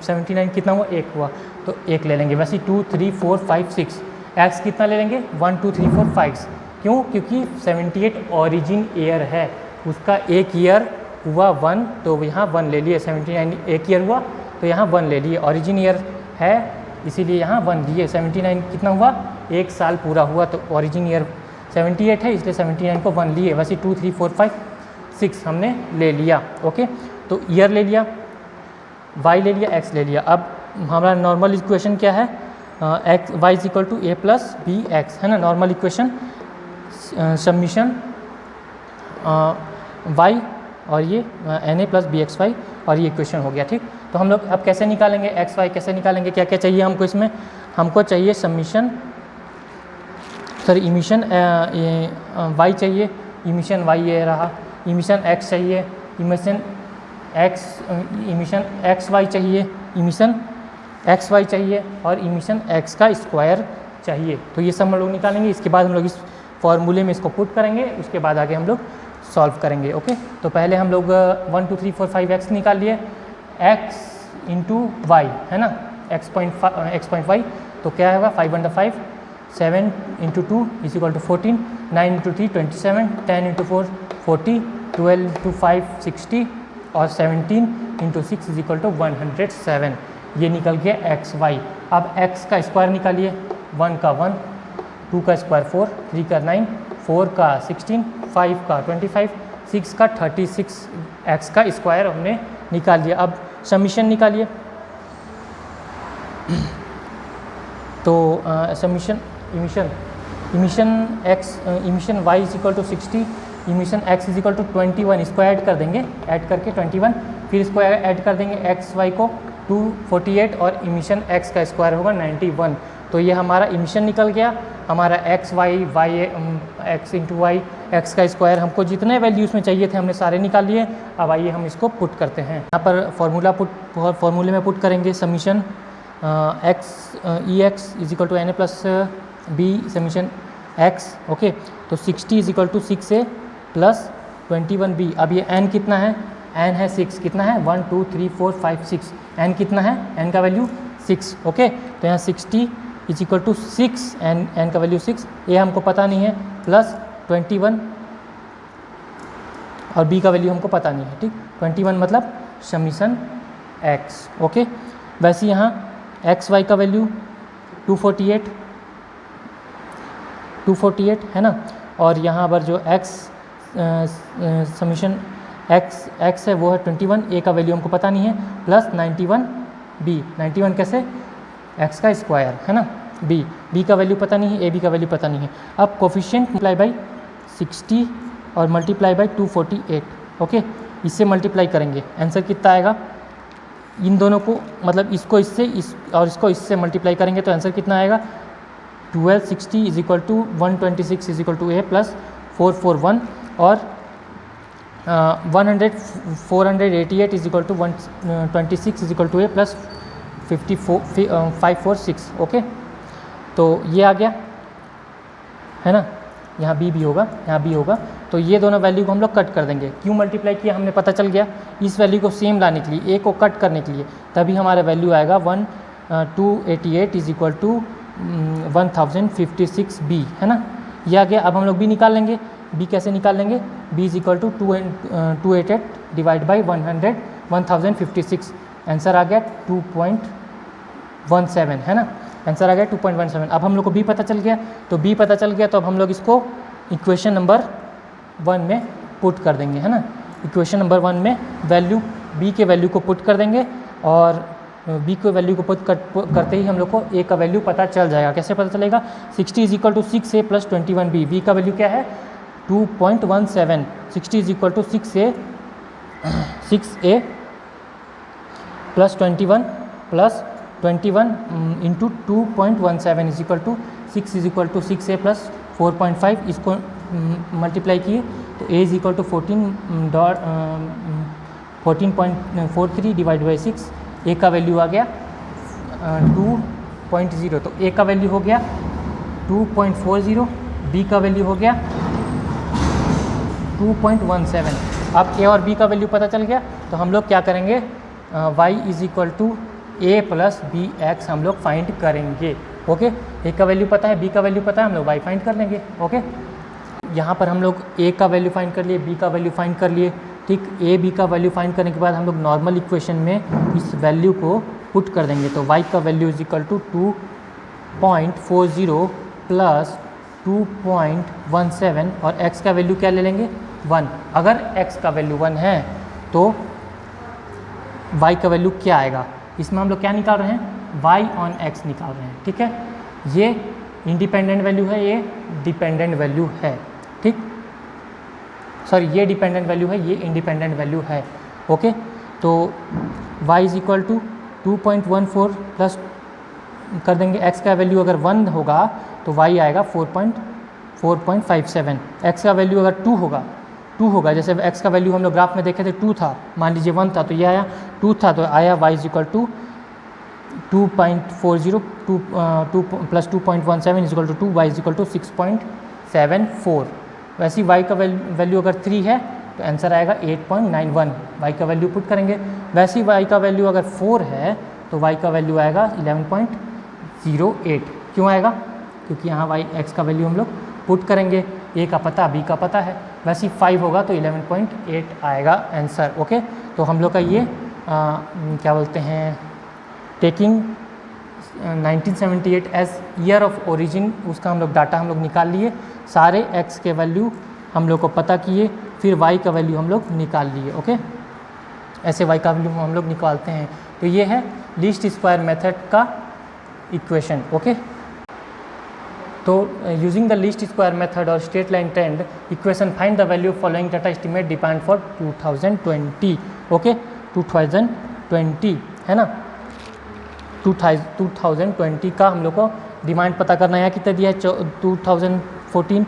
79 कितना हुआ? 1 हुआ, तो 1 ले लेंगे। वैसे 2 3 4 5 6 x कितना ले लेंगे? 1 2 3 4 5। क्यों? क्योंकि 78 ओरिजिन ईयर है, उसका एक ईयर हुआ 1, तो यहाँ 1 ले लिए। 79 एक ईयर हुआ तो यहाँ 1 ले लिए, ओरिजिन ईयर है इसीलिए यहाँ 1 लिए। 79 कितना हुआ? 1 साल पूरा हुआ, तो ओरिजिन ईयर 78 है इसलिए 79 को 1 लिए। वैसे 2 3 4 5 6 हमने ले लिया। ओके, तो ईयर ले लिया, y ले लिया, x ले लिया। अब हमारा नॉर्मल इक्वेशन क्या है? X y is equal to a plus b x, है ना, नॉर्मल इक्वेशन सबमिशन y और ये n a plus b x y, और ये इक्वेशन हो गया। ठीक, तो हम लोग अब कैसे निकालेंगे एक्स वाई, कैसे निकालेंगे, क्या क्या चाहिए हमको इसमें? हमको चाहिए सबमिशन, सॉरी इमिशन वाई चाहिए, इमिशन वाई ये रहा, इमिशन एक्स चाहिए, इमिशन एक्स वाई चाहिए, इमिशन एक्स वाई चाहिए और इमिशन एक्स का स्क्वायर चाहिए। तो ये सब हम लोग निकालेंगे। इसके बाद हम लोग इस फॉर्मूले में इसको पुट करेंगे, उसके बाद आगे हम लोग सॉल्व करेंगे। ओके, तो पहले हम लोग 1 2 3 4 5 एक्स निकाल लिए, एक्स इंटू वाई, है ना, एक्स पॉइंट वाई, तो क्या होगा? 5 × 5 7 × 2 इज इक्वल टू 14, 9 × 3 27, 10 × 4 40, 12 × 5 60 और 17 × 6 इज इक्वल टू 107। ये निकल गया एक्स वाई। अब एक्स का स्क्वायर निकालिए, 1 का 1, 2 का स्क्वायर 4, 3 का 9, 4 का 16, 5 का 25, 6 का 36 एक्स का स्क्वायर हमने निकाल लिया। अब समीशन निकालिए। तो summation y is equal to 60, summation x is equal to 21, इसको ऐड कर देंगे, ऐड करके 21, फिर इसको ऐड कर देंगे एक्स वाई को 248 और इमिशन एक्स का स्क्वायर होगा 91। तो ये हमारा इमिशन निकल गया, हमारा x y x into y x का स्क्वायर, हमको जितने वैल्यूज़ में चाहिए थे हमने सारे निकाल लिए। अब आइए हम इसको पुट करते हैं। यहाँ पर फॉर्मूले में पुट करेंगे summation x e x is equal to n a plus b summation x. Okay, तो 60 is equal to 6a plus 21b। अब ये n कितना है? n है 6, कितना है? 1 2 3 4 5 6, n कितना है? n का वैल्यू 6। ओके, तो यहाँ 60 इज इक्वल टू 6, n का वैल्यू 6, ये हमको पता नहीं है, प्लस 21 और b का वैल्यू हमको पता नहीं है। ठीक, 21 मतलब समीशन x। ओके, वैसे यहाँ एक्स वाई का वैल्यू 248 है ना, और यहाँ पर जो x समीशन x है वो है 21, a का वैल्यू हमको पता नहीं है, प्लस 91b। 91 कैसे? x का स्क्वायर, है ना, b का वैल्यू पता नहीं है, ab का वैल्यू पता नहीं है। अब कोफिशिएंट मल्टीप्लाई बाई 60 और मल्टीप्लाई बाई 248। ओके, इससे मल्टीप्लाई करेंगे, आंसर कितना आएगा? इन दोनों को मतलब इसको इससे और इसको इससे मल्टीप्लाई करेंगे तो आंसर कितना आएगा? 1260 is equal to 126 is equal to a plus 441 और 488 is equal to 126 is equal to a plus 546। Okay, तो ये आ गया, है ना, यहाँ b भी होगा, यहाँ b होगा, तो ये दोनों वैल्यू को हम लोग कट कर देंगे। क्यों मल्टीप्लाई किया हमें पता चल गया, इस वैल्यू को सेम लाने के लिए, ए को कट करने के लिए, तभी हमारा वैल्यू आएगा 1288 इज इक्वल टू 1056 बी, है ना। ये आ गया। अब हम लोग बी निकाल लेंगे। बी कैसे निकाल लेंगे, b is equal to 288 divide by 1056, answer आ गया 2.17, है ना, आंसर आ गया 2.17। अब हम लोग को बी पता चल गया, तो बी पता चल गया तो अब हम लोग इसको इक्वेशन नंबर 1 में पुट कर देंगे, है ना। इक्वेशन नंबर 1 में वैल्यू बी के वैल्यू को पुट कर देंगे और बी को वैल्यू को पुट करते ही हम लोग को ए का वैल्यू पता चल जाएगा। कैसे पता चलेगा, 60 is equal to 6a plus 21b, b का वैल्यू क्या है 2.17, 60 is equal to 6a plus 21 into 2.17 is equal to 6 is equal to 6a plus 4.5, इसको मल्टीप्लाई किए तो a is equal to 14.43 divide by 6, a का वैल्यू आ गया 2.0, तो ए का वैल्यू हो गया 2.40, बी का वैल्यू हो गया 2.17। अब ए और बी का वैल्यू पता चल गया तो हम लोग क्या करेंगे, y is equal to a plus b x हम लोग फाइंड करेंगे। ओके, ए का वैल्यू पता है, बी का वैल्यू पता है, हम लोग y फाइंड कर लेंगे। ओके, यहाँ पर हम लोग ए का वैल्यू फाइंड कर लिए, बी का वैल्यू फाइंड कर लिए। ठीक, ए बी का वैल्यू फाइंड करने के बाद हम लोग नॉर्मल इक्वेशन में इस वैल्यू को पुट कर देंगे। तो y का value is equal to 2.40 plus 2.17 और x का वैल्यू क्या ले लेंगे 1। अगर x का वैल्यू 1 है तो y का वैल्यू क्या आएगा, इसमें हम लोग क्या निकाल रहे हैं, y ऑन x निकाल रहे हैं। ठीक है, ये इंडिपेंडेंट वैल्यू है, ये डिपेंडेंट वैल्यू है। ठीक, सॉरी, ये डिपेंडेंट वैल्यू है, ये इंडिपेंडेंट वैल्यू है। ओके, तो y is equal to 2.14 plus कर देंगे, x का वैल्यू अगर 1 होगा तो y आएगा 4.57, x का वैल्यू अगर 2 होगा, जैसे x का वैल्यू हम लोग ग्राफ में देखे थे 2 था, मान लीजिए 1 था तो ये आया 2 था तो आया y is equal to 2.40 2 plus 2.17 is equal to 2, y is equal to 6.74। वैसे ही y का वैल्यू अगर 3 है तो आंसर आएगा 8.91, y का वैल्यू पुट करेंगे। वैसे ही y का वैल्यू अगर 4 है तो y का वैल्यू आएगा 11.08। क्यों आएगा, क्योंकि यहाँ x का वैल्यू हम लोग पुट करेंगे, a का पता b का पता है। वैसे ही 5 होगा तो 11.8 आएगा आंसर। ओके, तो हम लोग का ये क्या बोलते हैं, taking 1978 as year of origin, उसका हम लोग डाटा हम लोग निकाल लिए, सारे x के वैल्यू हम लोग को पता किए, फिर y का वैल्यू हम लोग निकाल लिए। ओके, ऐसे y का वैल्यू हम लोग निकालते हैं। तो ये है लीस्ट स्क्वायर मेथड का इक्वेशन। ओके, तो using the least square method और straight line trend equation find the value following data estimate depend for 2020। Okay, 2020 है ना, 2020 का हम लोग को डिमांड पता करना है। कितना दिया है, 2014, 15,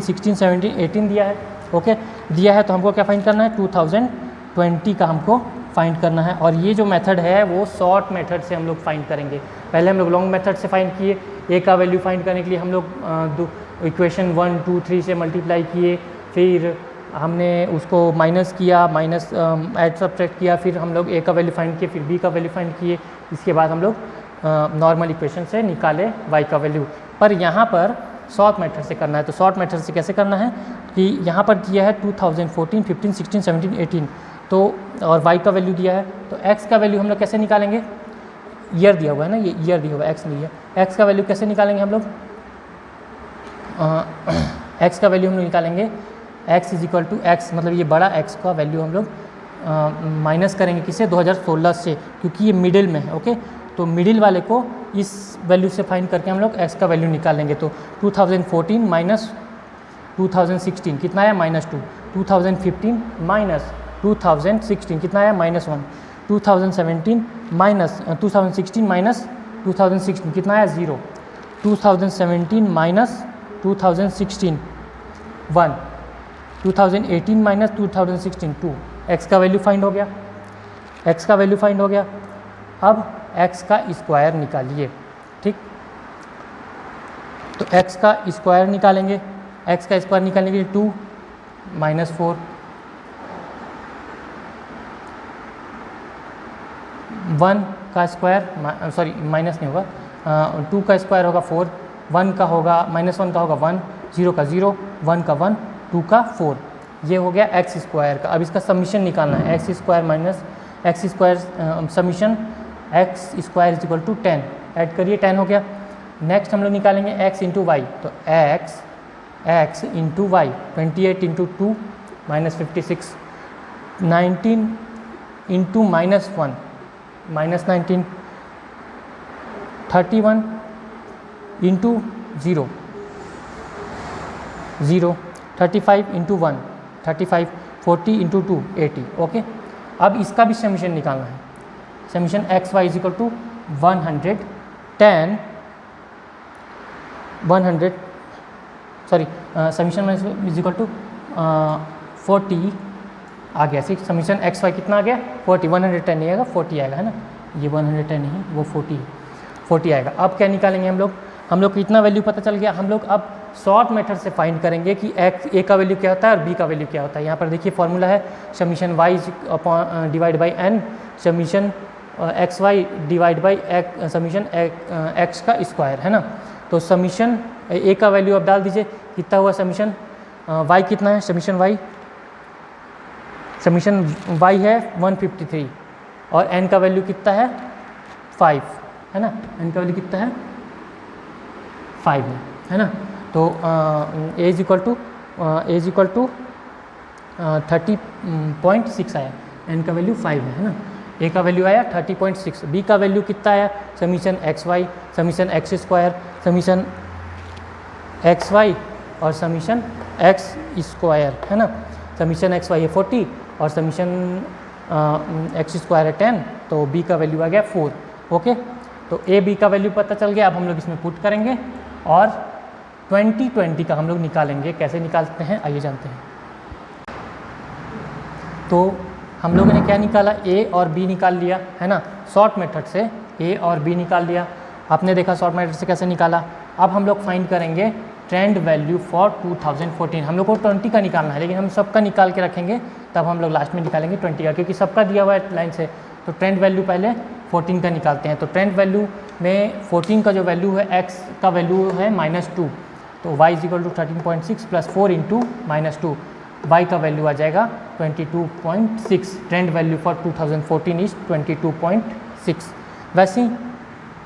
16, 17, 18 दिया है। ओके, दिया है तो हमको क्या फाइंड करना है, 2020 का हमको फाइंड करना है। और ये जो मेथड है वो शॉर्ट मेथड से हम लोग फाइंड करेंगे। पहले हम लोग लॉन्ग मेथड से फाइंड किए, ए का वैल्यू फाइंड करने के लिए हम लोग इक्वेशन 1, 2, 3 से मल्टीप्लाई किए, फिर हमने उसको माइनस किया, माइनस ऐड सब्ट्रैक्ट किया, फिर हम लोग ए का वैल्यू फाइंड किए, फिर बी का वैल्यू फाइंड किए, इसके बाद हम लोग नॉर्मल इक्वेशन से निकाले y का वैल्यू। पर यहाँ पर शॉर्ट मेथड से करना है। तो शॉर्ट मेथड से कैसे करना है कि यहाँ पर दिया है 2014, 15, 16, 17, 18 तो और y का वैल्यू दिया है, तो x का वैल्यू हम लोग कैसे निकालेंगे, ईयर दिया हुआ है ना, ये ईयर दिया हुआ है, x नहीं है। x का वैल्यू कैसे निकालेंगे हम लोग, x का वैल्यू हम लोग निकालेंगे, x is equal to x, मतलब ये बड़ा x का वैल्यू हम लोग माइनस करेंगे किसे, 2016 से, क्योंकि ये मिडिल में है। ओके, तो मिडिल वाले को इस वैल्यू से फाइंड करके हम लोग x का वैल्यू निकालेंगे। तो 2014 माइनस 2016 कितना आया, -2, 2015 माइनस 2016 कितना आया, -1, 2017 माइनस 2016 माइनस 2016 कितना आया, 0, 2017 माइनस 2016 1, 2018 माइनस 2016 2, x का वैल्यू फाइंड हो गया, x का वैल्यू फाइंड हो गया। अब x का स्क्वायर निकालिए। ठीक, तो x का स्क्वायर निकालेंगे, x का स्क्वायर निकालने के लिए 2 -4, 1 का स्क्वायर सॉरी माइनस नहीं होगा, 2 का स्क्वायर होगा 4, 1 का होगा -1 का होगा 1, 0 का 0, 1 का 1, 2 का 4। ये हो गया एक्स स्क्वायर का। अब इसका समीशन निकालना है, x square minus x square summation x square is equal to 10, add करिए 10 हो गया। नेक्स्ट हम लोग निकालेंगे x इंटू वाई, तो x into y 28 into 2 -56, 19 into -1 -19, 31 into 0 0, 35 into 1 35, 40 into 2 80। Okay, अब इसका भी समीशन निकालना है। Summation x y is equal to 110 sorry summation is equal to 40 आ गया। सिक्स समीशन एक्स वाई कितना आ गया 40, 110 नहीं आएगा 40 आएगा, है ना, ये 110 नहीं वो 40 आएगा। अब क्या निकालेंगे हम लोग को इतना वैल्यू पता चल गया। हम लोग अब शॉर्ट मेथड से फाइंड करेंगे कि ए का वैल्यू क्या होता है और बी का वैल्यू क्या होता है। यहाँ पर देखिए फॉर्मूला है summation y divide by n summation x y divide by summation x का स्क्वायर, है ना। तो समीशन ए का वैल्यू अब डाल दीजिए, कितना हुआ समीशन वाई कितना है, समीशन वाई है 153 और एन का वैल्यू कितना है 5, है ना, एन का वैल्यू कितना है 5 है ना। तो ए इज इक्वल टू 30.6 आया, एन का वैल्यू 5 है ना। ए का वैल्यू आया 30.6, बी का वैल्यू कितना आया summation x y summation x square summation x y और समीशन एक्स स्क्वायर, है ना। समीशन एक्स वाई है 40 और समीशन एक्स स्क्वायर है 10, तो बी का वैल्यू आ गया 4। ओके, तो ए बी का वैल्यू पता चल गया। अब हम लोग इसमें पुट करेंगे और 2020 का हम लोग निकालेंगे। कैसे निकालते हैं आइए जानते हैं। तो हम लोगों ने क्या निकाला, ए और बी निकाल लिया, है ना, शॉर्ट मेथड से ए और बी निकाल लिया। आपने देखा शॉर्ट मेथड से कैसे निकाला। अब हम लोग फाइंड करेंगे ट्रेंड वैल्यू फॉर 2014। हम लोग को 20 का निकालना है, लेकिन हम सबका निकाल के रखेंगे, तब हम लोग लास्ट में निकालेंगे 20 का, क्योंकि सबका दिया हुआ है लाइन से। तो ट्रेंड वैल्यू पहले 14 का निकालते हैं। तो ट्रेंड वैल्यू में 14 का जो वैल्यू है एक्स का वैल्यू है -2, तो y is equal to 13.6 plus 4 into -2, y का वैल्यू आ जाएगा 22.6। Trend value for 2014 is 22.6। वैसे ही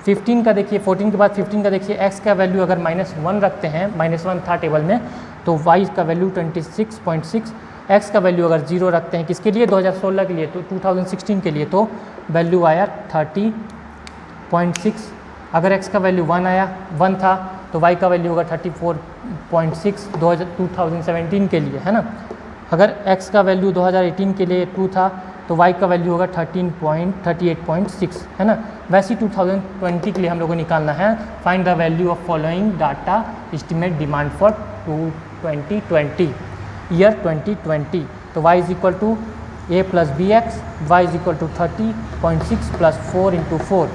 15 का देखिए, 14 के बाद 15 का देखिए, x का वैल्यू अगर -1 रखते हैं, -1 था टेबल में, तो y का वैल्यू 26.6, x का वैल्यू अगर 0 रखते हैं किसके लिए 2016 के लिए, तो 2016 के लिए, तो वैल्यू आया 30.6। अगर x का वैल्यू 1 था तो y का वैल्यू होगा 34.6 2017 के लिए, है ना। अगर x का वैल्यू 2018 के लिए 2 था तो y का वैल्यू होगा 38.6, है ना। वैसे ही 2020 के लिए हम लोग को निकालना है find the value of following data estimate demand for 2020 year 2020। तो y is equal to a plus b x, y is equal to 30.6 plus 4 into 4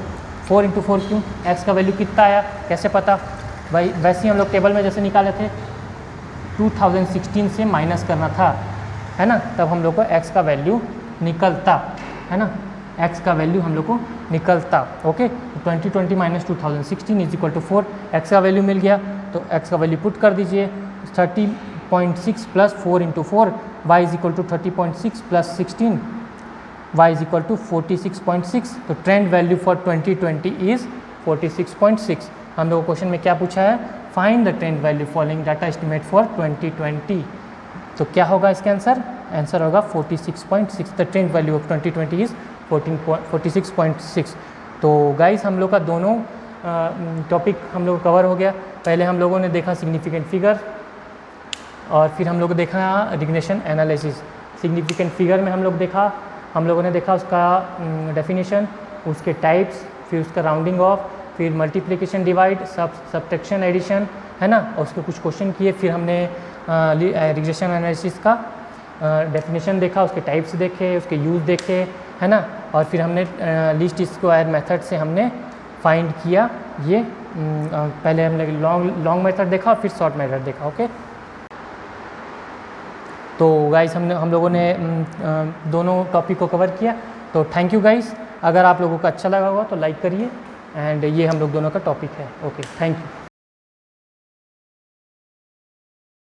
क्यों, x का वैल्यू कितना आया कैसे पता भाई, वैसे ही हम लोग टेबल में जैसे निकाले थे 2016 से माइनस करना था, है ना, तब हम लोग को x का वैल्यू निकलता, है ना, x का वैल्यू हम लोग को निकलता। Okay, 2020 minus 2016 is equal to 4, x का वैल्यू मिल गया, तो x का वैल्यू पुट कर दीजिए 30.6 plus 4 into 4, y is equal to 30.6 plus 16, y is equal to 46.6। तो ट्रेंड वैल्यू फॉर 2020 इज 46.6। हम लोग क्वेश्चन में क्या पूछा है, find the trend value following data estimate for 2020। तो क्या होगा इसका आंसर होगा 46.6। The trend value of 2020 is 46.6। तो गाइस हम लोग का दोनों टॉपिक हम लोग कवर हो गया। पहले हम लोगों ने देखा सिग्निफिकेंट फिगर और फिर हम लोग देखा रिग्रेशन एनालिसिस। सिग्निफिकेंट फिगर में हम लोगों ने देखा उसका डेफिनेशन, उसके टाइप्स, फिर उसका राउंडिंग ऑफ, फिर मल्टीप्लिकेशन डिवाइड, सब्ट्रैक्शन एडिशन, है ना, और उसके कुछ क्वेश्चन किए। फिर हमने रिग्रेशन एनालिसिस का डेफिनेशन देखा, उसके टाइप्स देखे, उसके यूज़ देखे, है ना, और फिर हमने लीस्ट स्क्वायर मेथड से हमने फाइंड किया ये। पहले हमने लॉन्ग मेथड देखा और फिर शॉर्ट मेथड देखा। ओके, तो गाइस हम लोगों ने दोनों टॉपिक को कवर किया। तो थैंक यू गाइस, अगर आप लोगों को अच्छा लगा होगा तो लाइक करिए, एंड ये हम लोग दोनों का टॉपिक है। Okay, thank you.